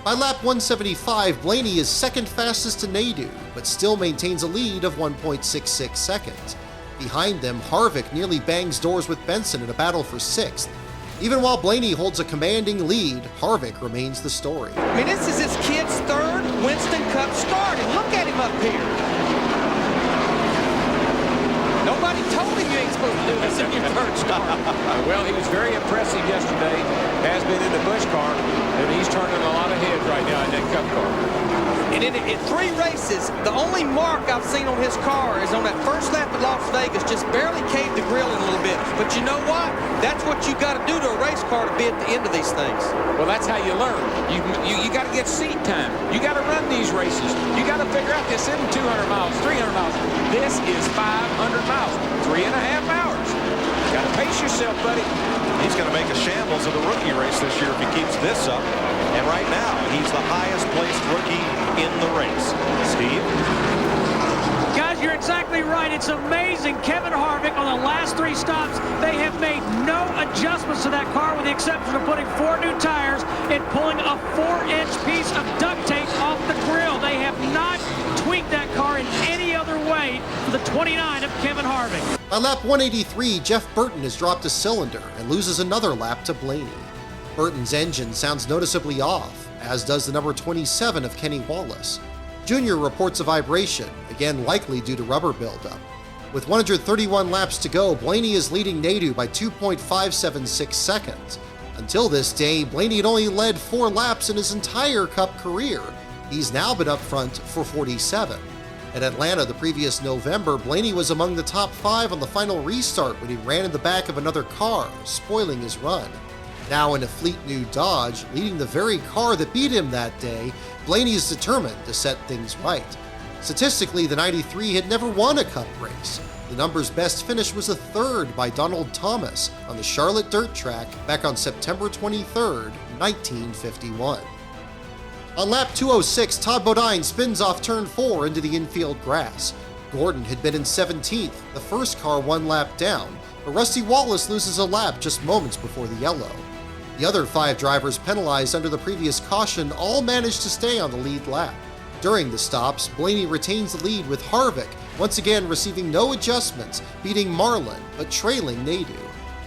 By lap 175, Blaney is 2nd fastest to Nadeau, but still maintains a lead of 1.66 seconds. Behind them, Harvick nearly bangs doors with Benson in a battle for 6th. Even while Blaney holds a commanding lead, Harvick remains the story. I mean, this is his kid's 3rd Winston Cup start, and look at him up here. Nobody told him you ain't supposed to do this in your 3rd start. Well, he was very impressive yesterday, has been in the Busch car, and he's turning a lot of heads right now in that Cup car. And in 3 races, the only mark I've seen on his car is on that first lap at Las Vegas, just barely caved the grill in a little bit. But you know what? That's what you got to do to a race car to be at the end of these things. Well, that's how you learn. You got to get seat time. You got to run these races. You got to figure out this isn't 200 miles, 300 miles. This is 500 miles, 3.5 hours. You got to pace yourself, buddy. He's going to make a shambles of the rookie race this year if he keeps this up. And right now, he's the highest placed rookie in the race. Steve? Guys, you're exactly right. It's amazing. Kevin Harvick on the last 3 stops, they have made no adjustments to that car with the exception of putting 4 new tires and pulling a 4-inch piece of duct tape off the grill. They have not tweaked that car in any other way for the 29 of Kevin Harvick. By lap 183, Jeff Burton has dropped a cylinder and loses another lap to Blaney. Burton's engine sounds noticeably off, as does the number 27 of Kenny Wallace. Junior reports a vibration, again likely due to rubber buildup. With 131 laps to go, Blaney is leading Nadeau by 2.576 seconds. Until this day, Blaney had only led 4 laps in his entire Cup career. He's now been up front for 47. At Atlanta the previous November, Blaney was among the top 5 on the final restart when he ran in the back of another car, spoiling his run. Now in a fleet new Dodge, leading the very car that beat him that day, Blaney is determined to set things right. Statistically, the 93 had never won a Cup race. The number's best finish was a 3rd by Donald Thomas on the Charlotte dirt track back on September 23, 1951. On lap 206, Todd Bodine spins off turn 4 into the infield grass. Gordon had been in 17th, the first car 1 lap down, but Rusty Wallace loses a lap just moments before the yellow. The other 5 drivers penalized under the previous caution all managed to stay on the lead lap. During the stops, Blaney retains the lead with Harvick, once again receiving no adjustments, beating Marlin, but trailing Nadeau.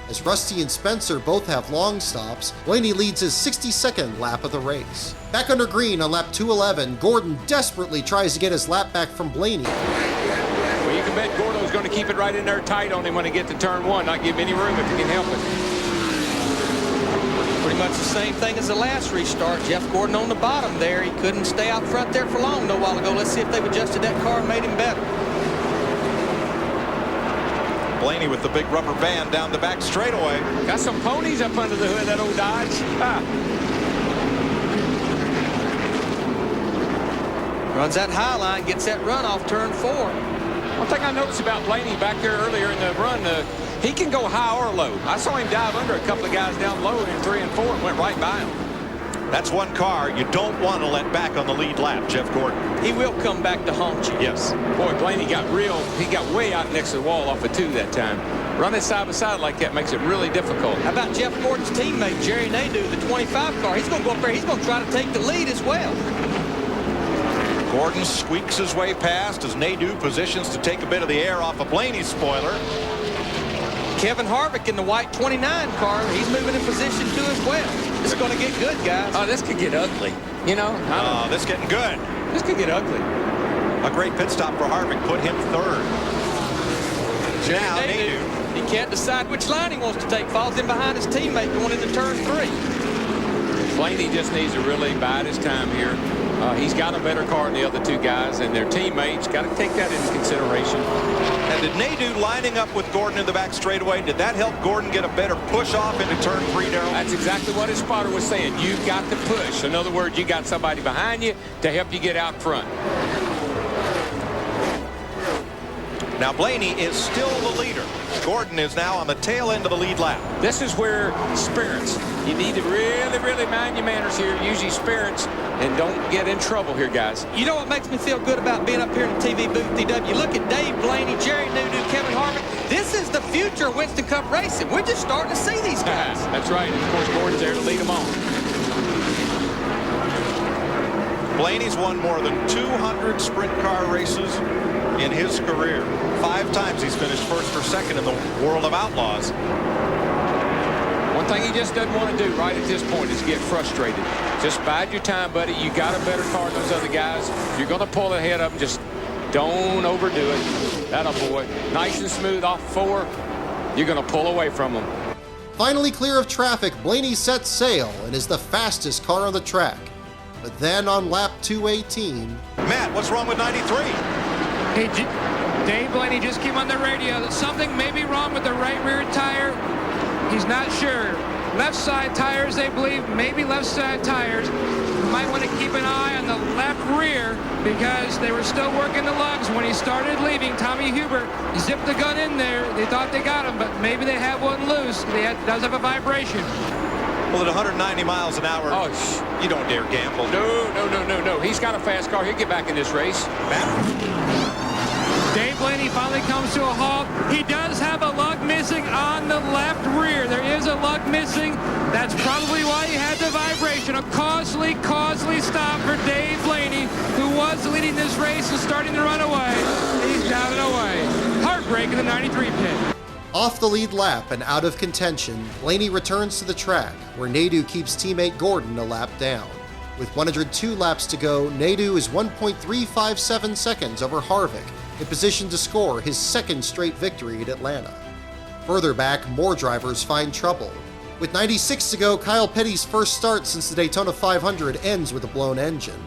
As Rusty and Spencer both have long stops, Blaney leads his 62nd lap of the race. Back under green on lap 211, Gordon desperately tries to get his lap back from Blaney. Well, you can bet Gordo's going to keep it right in there tight on him when he gets to turn 1, not give him any room if he can help it. Pretty much the same thing as the last restart. Jeff Gordon on the bottom there. He couldn't stay out front there for long a while ago. Let's see if they've adjusted that car and made him better. Blaney with the big rubber band down the back straightaway. Got some ponies up under the hood of that old Dodge. Runs that high line, gets that run off turn 4. One thing I noticed about Blaney back there earlier in the run, he can go high or low. I saw him dive under a couple of guys down low in 3 and 4 and went right by him. That's one car you don't want to let back on the lead lap, Jeff Gordon. He will come back to haunt you. Yes. Boy, Blaney got way out next to the wall off of 2 that time. Running side by side like that makes it really difficult. How about Jeff Gordon's teammate, Jerry Nadeau, the 25 car? He's going to go up there. He's going to try to take the lead as well. Gordon squeaks his way past as Nadeau positions to take a bit of the air off of Blaney's spoiler. Kevin Harvick in the white 29 car, he's moving in position too as well. This is going to get good, guys. Oh, this could get ugly. You know? Oh, this is getting good. This could get ugly. A great pit stop for Harvick put him 3rd. Now Nadeau. He can't decide which line he wants to take. Falls in behind his teammate going into turn 3. Blaney just needs to really bide his time here. He's got a better car than the other 2 guys, and their teammates got to take that into consideration. And did Nadeau lining up with Gordon in the back straightaway, did that help Gordon get a better push off into turn 3, Darrell? That's exactly what his spotter was saying. You've got to push. In other words, you got somebody behind you to help you get out front. Now Blaney is still the leader. Gordon is now on the tail end of the lead lap. This is where spirits. You need to really, really mind your manners here. Use your spirits and don't get in trouble here, guys. You know what makes me feel good about being up here in the TV booth, DW? You look at Dave Blaney, Jerry Nadeau, Kevin Harvick. This is the future of Winston Cup racing. We're just starting to see these guys. That's right. And of course, Gordon's there to lead them on. Blaney's won more than 200 sprint car races in his career. 5 times he's finished 1st or 2nd in the world of outlaws. One thing he just doesn't want to do right at this point is get frustrated. Just bide your time, buddy. You got a better car than those other guys. You're going to pull ahead of them. Just don't overdo it. That boy. Nice and smooth off 4. You're going to pull away from them. Finally clear of traffic, Blaney sets sail and is the fastest car on the track. But then on lap 218... Matt, what's wrong with 93? Hey, Dave Blaney just came on the radio that something may be wrong with the right rear tire. He's not sure. Left side tires, they believe, maybe left side tires. You might want to keep an eye on the left rear because they were still working the lugs when he started leaving. Tommy Hubert zipped the gun in there. They thought they got him, but maybe they have one loose. Does have a vibration. Well, at 190 miles an hour, you don't dare gamble. No. He's got a fast car. He'll get back in this race. Dave Blaney finally comes to a halt. He does have a lug missing on the left rear. There is a lug missing. That's probably why he had the vibration. A costly stop for Dave Blaney, who was leading this race and starting to run away. He's down and away. Heartbreak in the 93 pit. Off the lead lap and out of contention, Blaney returns to the track, where Nadeau keeps teammate Gordon a lap down. With 102 laps to go, Nadeau is 1.357 seconds over Harvick, in position to score his second straight victory at Atlanta. Further back, more drivers find trouble. With 96 to go, Kyle Petty's first start since the Daytona 500 ends with a blown engine.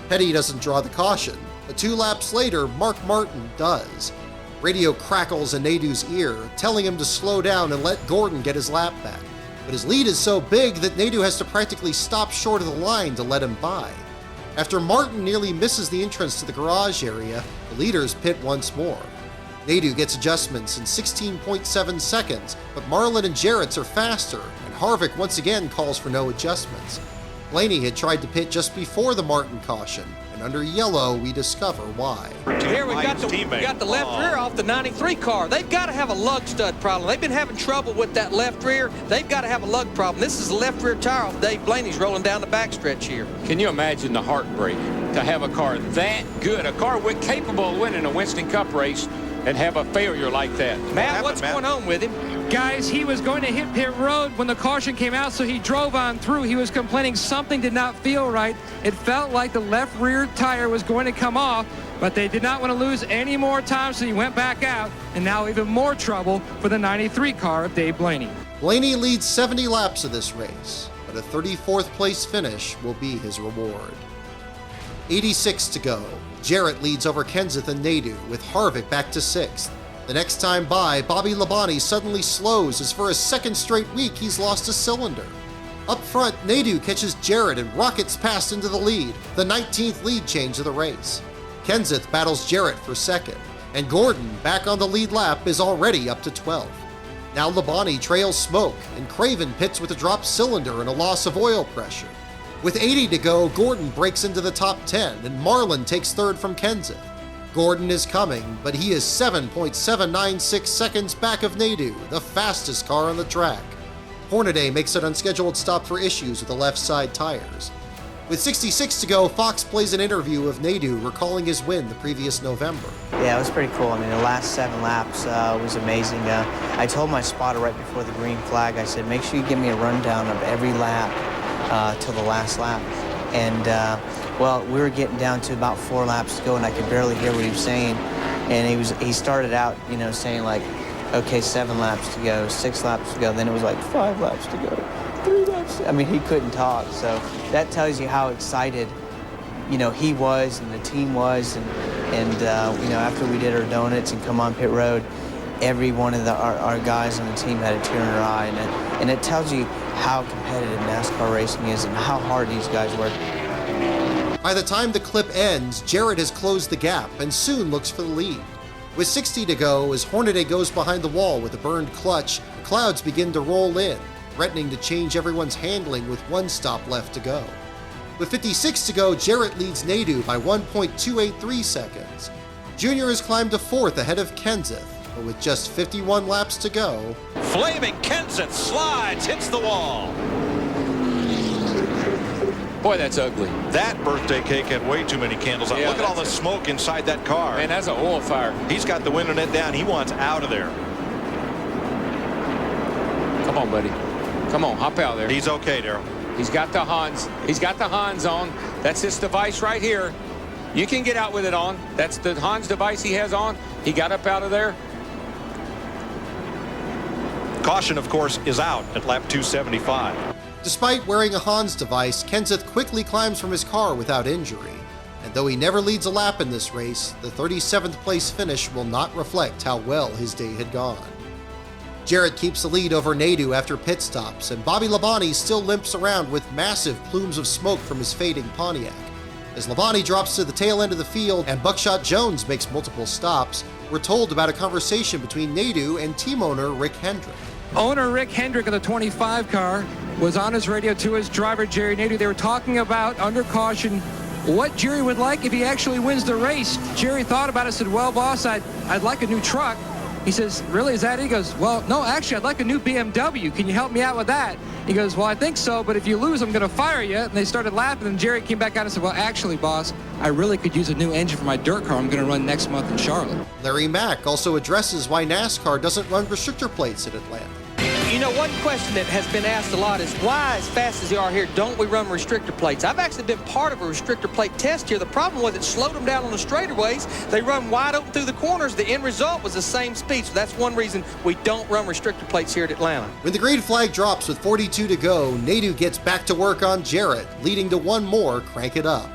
Petty doesn't draw the caution, but 2 laps later, Mark Martin does. Radio crackles in Nadeau's ear, telling him to slow down and let Gordon get his lap back. But his lead is so big that Nadeau has to practically stop short of the line to let him by. After Martin nearly misses the entrance to the garage area, the leaders pit once more. Nadeau gets adjustments in 16.7 seconds, but Marlin and Jarrett's are faster, and Harvick once again calls for no adjustments. Blaney had tried to pit just before the Martin caution, and under yellow we discover why. Here we got the left rear off the 93 car. They've got to have a lug stud problem. They've been having trouble with that left rear. They've got to have a lug problem. This is the left rear tire off Dave Blaney's rolling down the backstretch here. Can you imagine the heartbreak to have a car that good, a car capable of winning a Winston Cup race, and have a failure like that? Matt, what's going on with him? Guys, he was going to hit pit road when the caution came out, so he drove on through. He was complaining something did not feel right. It felt like the left rear tire was going to come off, but they did not want to lose any more time, so he went back out, and now even more trouble for the 93 car of Dave Blaney. Blaney leads 70 laps of this race, but a 34th place finish will be his reward. 86 to go. Jarrett leads over Kenseth and Nadeau, with Harvick back to 6th. The next time by, Bobby Labonte suddenly slows as for a second straight week he's lost a cylinder. Up front, Nadeau catches Jarrett and rockets past into the lead, the 19th lead change of the race. Kenseth battles Jarrett for second, and Gordon, back on the lead lap, is already up to 12th. Now Labonte trails Smoke, and Craven pits with a dropped cylinder and a loss of oil pressure. With 80 to go, Gordon breaks into the top 10, and Marlin takes third from Kenseth. Gordon is coming, but he is 7.796 seconds back of Nadeau, the fastest car on the track. Hornaday makes an unscheduled stop for issues with the left side tires. With 66 to go, Fox plays an interview of Nadeau recalling his win the previous November. Yeah, it was pretty cool. I mean, the last 7 laps was amazing. I told my spotter right before the green flag, I said, make sure you give me a rundown of every lap till the last lap. And well, we were getting down to about 4 laps to go, and I could barely hear what he was saying. And he started out, you know, saying like, okay, 7 laps to go, 6 laps to go. Then it was like 5 laps to go, 3 laps. I mean, he couldn't talk. So that tells you how excited, you know, he was and the team was. And you know, after we did our donuts and come on pit road, every one of our guys on the team had a tear in their eye. And it tells you how competitive NASCAR racing is and how hard these guys work. By the time the clip ends, Jarrett has closed the gap and soon looks for the lead. With 60 to go, as Hornaday goes behind the wall with a burned clutch, the clouds begin to roll in, threatening to change everyone's handling with 1 stop left to go. With 56 to go, Jarrett leads Nadeau by 1.283 seconds. Junior has climbed to 4th ahead of Kenseth, but with just 51 laps to go, Flaming Kenseth slides, hits the wall. Boy, that's ugly. That birthday cake had way too many candles on. Yeah, look at all the smoke inside that car. Man, that's an oil fire. He's got the window net down. He wants out of there. Come on, buddy. Come on, hop out there. He's okay, Darrell. He's got the Hans. He's got the Hans on. That's his device right here. You can get out with it on. That's the Hans device he has on. He got up out of there. Caution, of course, is out at lap 275. Despite wearing a Hans device, Kenseth quickly climbs from his car without injury. And though he never leads a lap in this race, the 37th place finish will not reflect how well his day had gone. Jarrett keeps the lead over Nadeau after pit stops, and Bobby Labonte still limps around with massive plumes of smoke from his fading Pontiac. As Labonte drops to the tail end of the field and Buckshot Jones makes multiple stops, we're told about a conversation between Nadeau and team owner Rick Hendrick. Owner Rick Hendrick of the 25 car was on his radio to his driver, Jerry Nadeau. They were talking about, under caution, what Jerry would like if he actually wins the race. Jerry thought about it, said, well, boss, I'd like a new truck. He says, really, is that it? He goes, well, no, actually, I'd like a new BMW. Can you help me out with that? He goes, well, I think so, but if you lose, I'm going to fire you. And they started laughing, and Jerry came back out and said, well, actually, boss, I really could use a new engine for my dirt car I'm going to run next month in Charlotte. Larry Mack also addresses why NASCAR doesn't run restrictor plates at Atlanta. You know, one question that has been asked a lot is why, as fast as they are here, don't we run restrictor plates? I've actually been part of a restrictor plate test here. The problem was it slowed them down on the straightaways. They run wide open through the corners. The end result was the same speed. So that's one reason we don't run restrictor plates here at Atlanta. When the green flag drops with 42 to go, Nadeau gets back to work on Jarrett, leading to one more crank it up.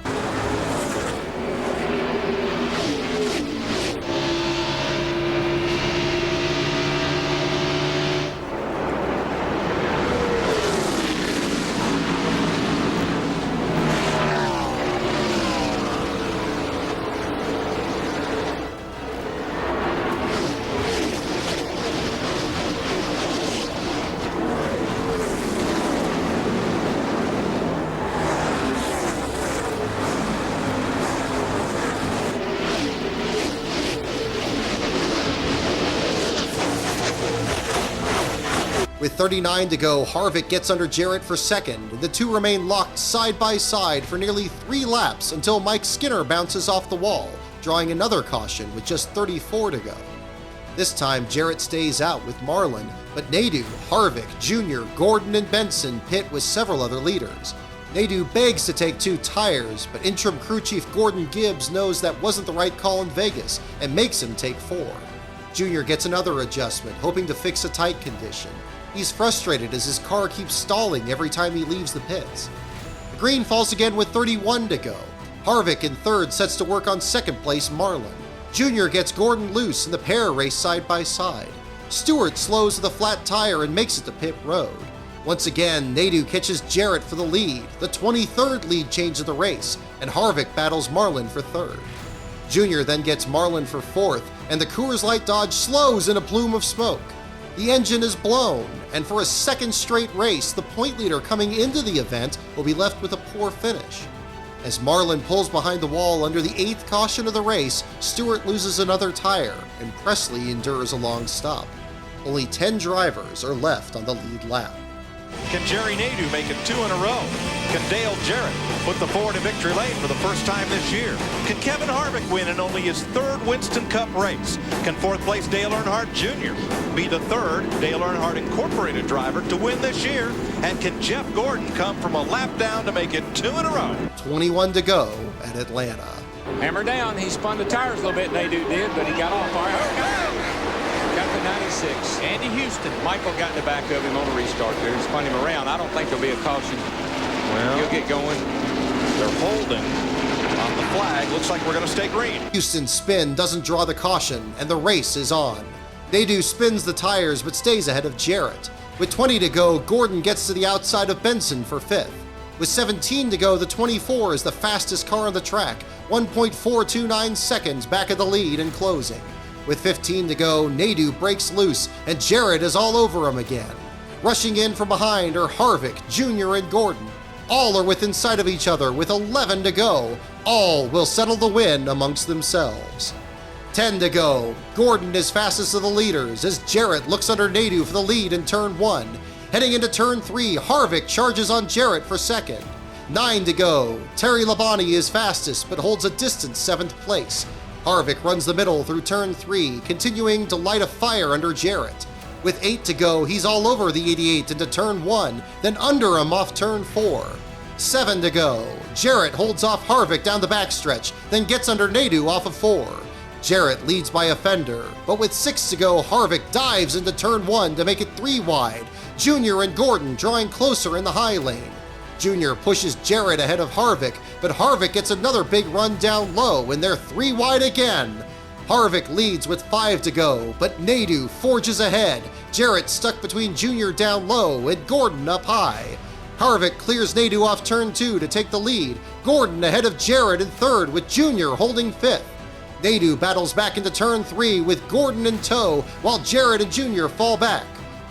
With 39 to go, Harvick gets under Jarrett for second, and the two remain locked side by side for nearly 3 laps until Mike Skinner bounces off the wall, drawing another caution with just 34 to go. This time, Jarrett stays out with Marlin, but Nadeau, Harvick, Jr., Gordon, and Benson pit with several other leaders. Nadeau begs to take 2 tires, but interim crew chief Gordon Gibbs knows that wasn't the right call in Vegas and makes him take 4. Jr. gets another adjustment, hoping to fix a tight condition. He's frustrated as his car keeps stalling every time he leaves the pits. The green falls again with 31 to go. Harvick in third sets to work on second place Marlin. Jr. gets Gordon loose and the pair race side by side. Stewart slows with a flat tire and makes it to pit road. Once again, Nadeau catches Jarrett for the lead, the 23rd lead change of the race, and Harvick battles Marlin for third. Jr. then gets Marlin for fourth, and the Coors Light Dodge slows in a plume of smoke. The engine is blown, and for a second straight race, the point leader coming into the event will be left with a poor finish. As Marlin pulls behind the wall under the 8th caution of the race, Stewart loses another tire, and Presley endures a long stop. Only 10 drivers are left on the lead lap. Can Jerry Nadeau make it 2 in a row? Can Dale Jarrett put the Ford in victory lane for the first time this year? Can Kevin Harvick win in only his 3rd Winston Cup race? Can 4th place Dale Earnhardt Jr. be the 3rd Dale Earnhardt Incorporated driver to win this year? And can Jeff Gordon come from a lap down to make it 2 in a row? 21 to go at Atlanta. Hammer down. He spun the tires a little bit, Nadeau did, but he got off. All right. Got the 96. Andy Houston. Michael got in the back of him on the restart there. Spun him around. I don't think there'll be a caution. Well, he'll get going. They're holding on the flag. Looks like we're going to stay green. Houston's spin doesn't draw the caution, and the race is on. Nadeau spins the tires but stays ahead of Jarrett. With 20 to go, Gordon gets to the outside of Benson for 5th. With 17 to go, the 24 is the fastest car on the track, 1.429 seconds back of the lead and closing. With 15 to go, Nadeau breaks loose, and Jarrett is all over him again. Rushing in from behind are Harvick, Jr., and Gordon. All are within sight of each other with 11 to go. All will settle the win amongst themselves. 10 to go. Gordon is fastest of the leaders as Jarrett looks under Nadeau for the lead in turn 1. Heading into turn 3, Harvick charges on Jarrett for second. 9 to go. Terry Labonte is fastest but holds a distant 7th place. Harvick runs the middle through turn 3, continuing to light a fire under Jarrett. With 8 to go, he's all over the 88 into turn 1, then under him off turn 4. 7 to go. Jarrett holds off Harvick down the backstretch, then gets under Nadeau off of 4. Jarrett leads by a fender, but with 6 to go, Harvick dives into turn 1 to make it 3 wide. Jr. and Gordon drawing closer in the high lane. Jr. pushes Jarrett ahead of Harvick, but Harvick gets another big run down low, and they're 3 wide again. Harvick leads with 5 to go, but Nadeau forges ahead. Jarrett stuck between Jr. down low and Gordon up high. Harvick clears Nadeau off turn 2 to take the lead. Gordon ahead of Jarrett in 3rd with Jr. holding 5th. Nadeau battles back into turn 3 with Gordon in tow, while Jarrett and Jr. fall back.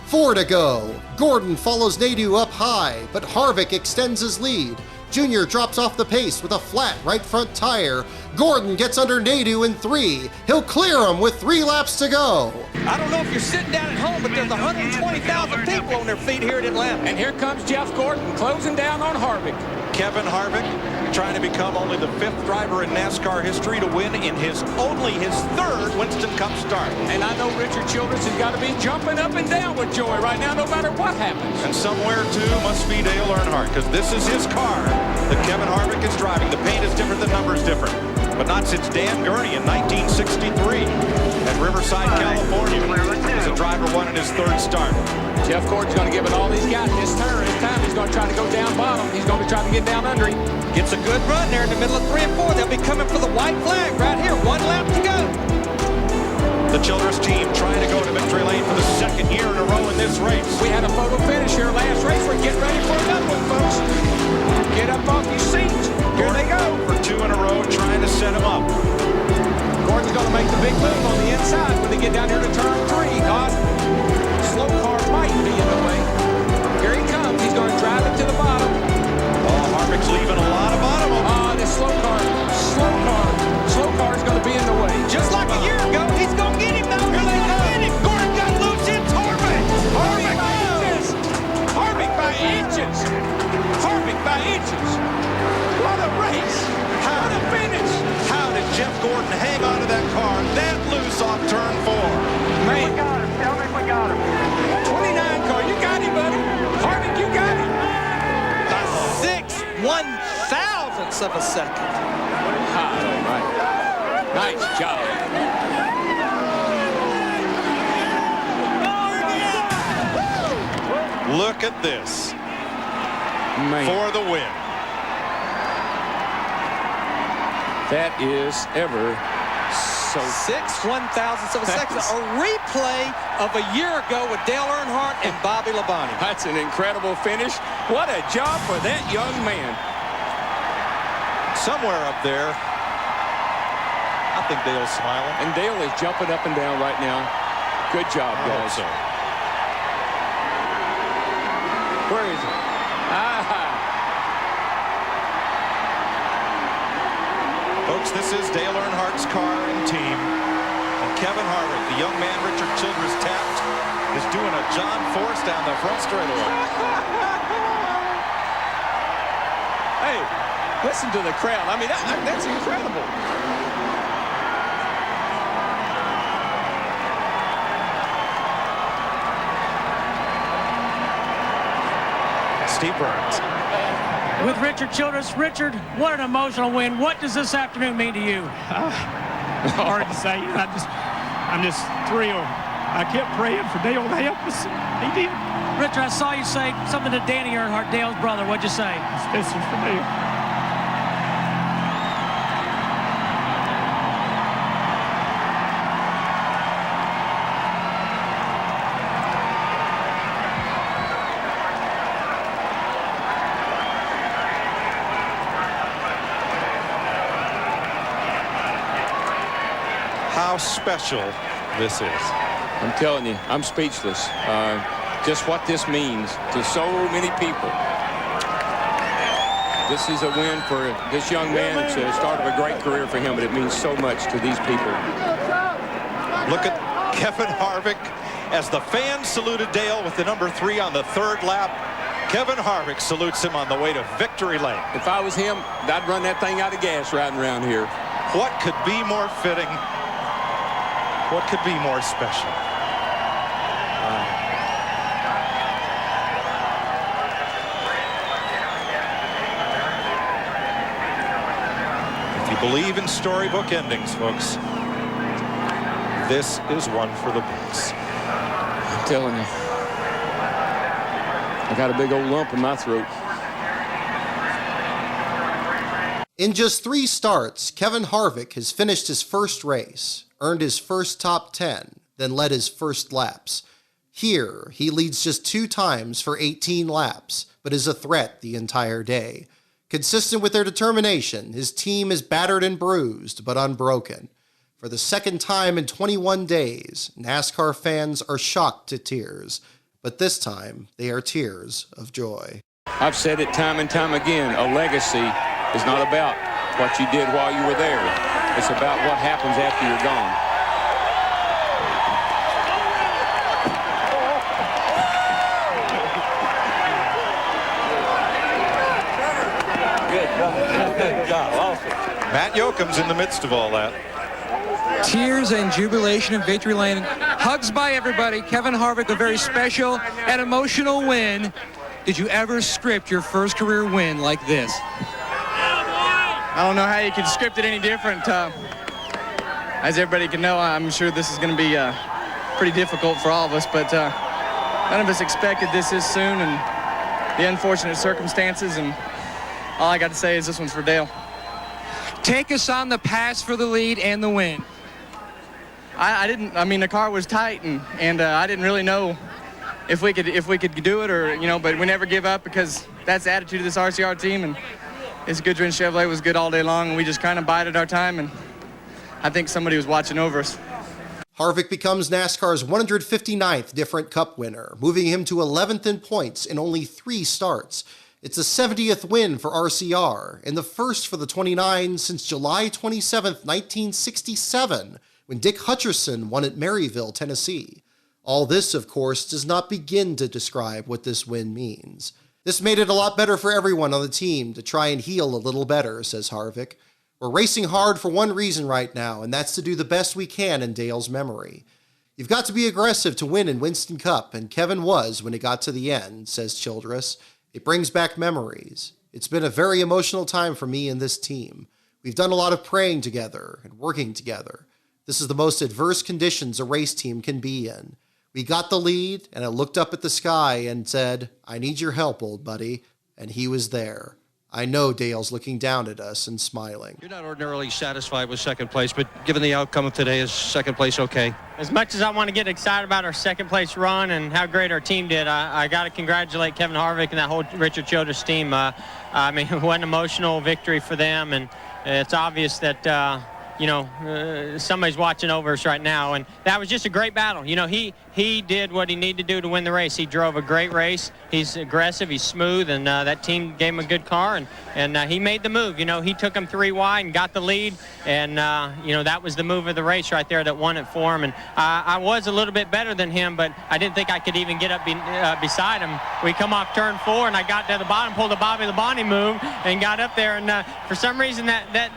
4 to go. Gordon follows Nadeau up high, but Harvick extends his lead. Jr. drops off the pace with a flat right front tire. Gordon gets under Nadeau in 3. He'll clear him with 3 laps to go. I don't know if you're sitting down at home, but there's 120,000 people on their feet here at Atlanta. And here comes Jeff Gordon closing down on Harvick. Kevin Harvick trying to become only the 5th driver in NASCAR history to win in only his 3rd Winston Cup start. And I know Richard Childress has got to be jumping up and down with joy right now, no matter what happens. And somewhere, too, must be Dale Earnhardt, because this is his car that Kevin Harvick is driving. The paint is different, the number's different. But not since Dan Gurney in 1963 at Riverside, California, as a driver won in his 3rd start. Jeff Gordon's going to give it all he's got this turn. This time he's going to try to go down bottom. He's going to try to get down under him. Gets a good run there in the middle of 3 and 4. They'll be coming for the white flag right here. 1 lap to go. The Childress team trying to go to victory lane for the 2nd year in a row in this race. We had a photo finish here last race. We're getting ready for another one, folks. Get up off your seats. Here they go. For 2 in a row, trying to set him up. Gordon's going to make the big move on the inside when they get down here to turn 3. Slow car might be in the way. Here he comes. He's going to drive it to the bottom. Oh, Harvick's leaving a lot of bottom. This slow car is going to be in the way. Just like a year ago, he's going to get him though. Here they go. Gordon got loose. It's Harvick. Harvick by inches. Harvick by inches. Harvick by inches. What a race. What a finish. How did Jeff Gordon hang on to that car that loose off turn 4? Man. We got him. Tell me we got him. 29 car. You got him, buddy. Harvick, you got him. 6/1000ths of a second. Right. Nice job. Look at this. Man. For the win. That is ever so 6/1000ths of a second. A replay of a year ago with Dale Earnhardt and Bobby Labonte. That's an incredible finish. What a job for that young man. Somewhere up there, I think Dale's smiling. And Dale is jumping up and down right now. Good job, guys. So. Where is he? Folks, this is Dale Earnhardt's car and team. And Kevin Harvick, the young man Richard Childress tapped, is doing a John Force down the front straightaway. Hey, listen to the crowd. I mean, that's incredible. Steve Burns. With Richard Childress. Richard, what an emotional win. What does this afternoon mean to you? Hard to say. I'm just thrilled. I kept praying for Dale to help us. He did. Richard, I saw you say something to Danny Earnhardt, Dale's brother. What'd you say? This is for Dale. How special this is. I'm telling you, I'm speechless. Just what this means to so many people. This is a win for this young man. It's the start of a great career for him, but it means so much to these people. Look at Kevin Harvick as the fans saluted Dale with the number 3 on the 3rd lap. Kevin Harvick salutes him on the way to victory lane. If I was him, I'd run that thing out of gas riding around here. What could be more fitting? What could be more special? If you believe in storybook endings, folks, this is one for the books. I'm telling you, I got a big old lump in my throat. In just 3 starts, Kevin Harvick has finished his first race, earned his first top 10, then led his first laps. Here, he leads just 2 times for 18 laps, but is a threat the entire day. Consistent with their determination, his team is battered and bruised, but unbroken. For the second time in 21 days, NASCAR fans are shocked to tears, but this time they are tears of joy. I've said it time and time again, a legacy is not about what you did while you were there. It's about what happens after you're gone. Good. Matt Yoakum's in the midst of all that. Tears and jubilation in victory lane. Hugs by everybody. Kevin Harvick, a very special and emotional win. Did you ever script your first career win like this? I don't know how you could script it any different. As everybody can know, I'm sure this is going to be pretty difficult for all of us, but none of us expected this soon, and the unfortunate circumstances, and all I got to say is this one's for Dale. Take us on the pass for the lead and the win. I mean, the car was tight, and I didn't really know if we could do it, or, you know, but we never give up, because that's the attitude of this RCR team, and this Goodwrench Chevrolet was good all day long, and we just kind of bided our time, and I think somebody was watching over us. Harvick becomes NASCAR's 159th different Cup winner, moving him to 11th in points in only 3 starts. It's the 70th win for RCR, and the first for the 29 since July 27, 1967, when Dick Hutcherson won at Maryville, Tennessee. All this, of course, does not begin to describe what this win means. This made it a lot better for everyone on the team to try and heal a little better, says Harvick. We're racing hard for one reason right now, and that's to do the best we can in Dale's memory. You've got to be aggressive to win in Winston Cup, and Kevin was when it got to the end, says Childress. It brings back memories. It's been a very emotional time for me and this team. We've done a lot of praying together and working together. This is the most adverse conditions a race team can be in. We got the lead, and I looked up at the sky and said, "I need your help, old buddy," and he was there. I know Dale's looking down at us and smiling. You're not ordinarily satisfied with second place, but given the outcome of today, is second place okay? As much as I want to get excited about our second place run and how great our team did, I got to congratulate Kevin Harvick and that whole Richard Childress team. I mean, what an emotional victory for them, and it's obvious that somebody's watching over us right now, and that was just a great battle. You know, he did what he needed to do to win the race. He drove a great race. He's aggressive, he's smooth, and that team gave him a good car, and he made the move. You know, he took him 3 wide and got the lead, and that was the move of the race right there that won it for him. And I was a little bit better than him, but I didn't think I could even get up beside him. We come off turn 4, and I got to the bottom, pulled the Bobby Labonte move, and got up there, and for some reason that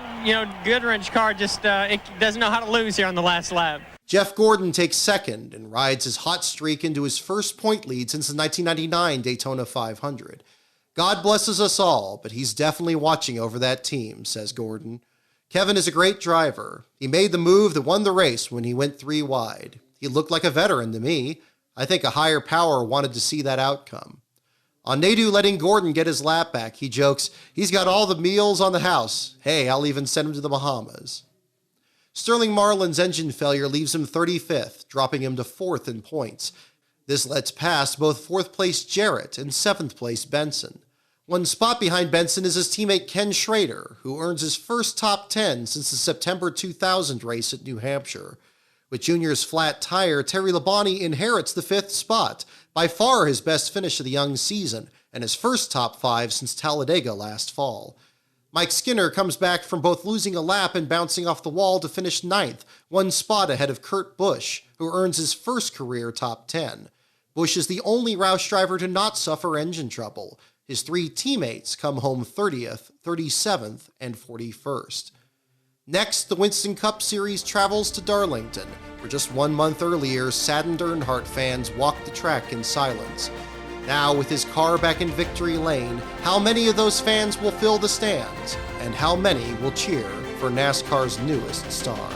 Goodwrench car just it doesn't know how to lose here on the last lap. Jeff Gordon takes second and rides his hot streak into his first point lead since the 1999 Daytona 500. God blesses us all, but he's definitely watching over that team, says Gordon. Kevin is a great driver. He made the move that won the race when he went 3 wide. He looked like a veteran to me. I think a higher power wanted to see that outcome. On Nadu letting Gordon get his lap back, he jokes, "He's got all the meals on the house. Hey, I'll even send him to the Bahamas." Sterling Marlin's engine failure leaves him 35th, dropping him to 4th in points. This lets past both 4th place Jarrett and 7th place Benson. 1 spot behind Benson is his teammate Ken Schrader, who earns his first top 10 since the September 2000 race at New Hampshire. With Junior's flat tire, Terry Labonte inherits the 5th spot, by far his best finish of the young season, and his first top 5 since Talladega last fall. Mike Skinner comes back from both losing a lap and bouncing off the wall to finish 9th, 1 spot ahead of Kurt Busch, who earns his first career top 10. Busch is the only Roush driver to not suffer engine trouble. His 3 teammates come home 30th, 37th, and 41st. Next, the Winston Cup Series travels to Darlington, where just 1 month earlier, saddened Earnhardt fans walked the track in silence. Now, with his car back in victory lane, how many of those fans will fill the stands? And how many will cheer for NASCAR's newest star?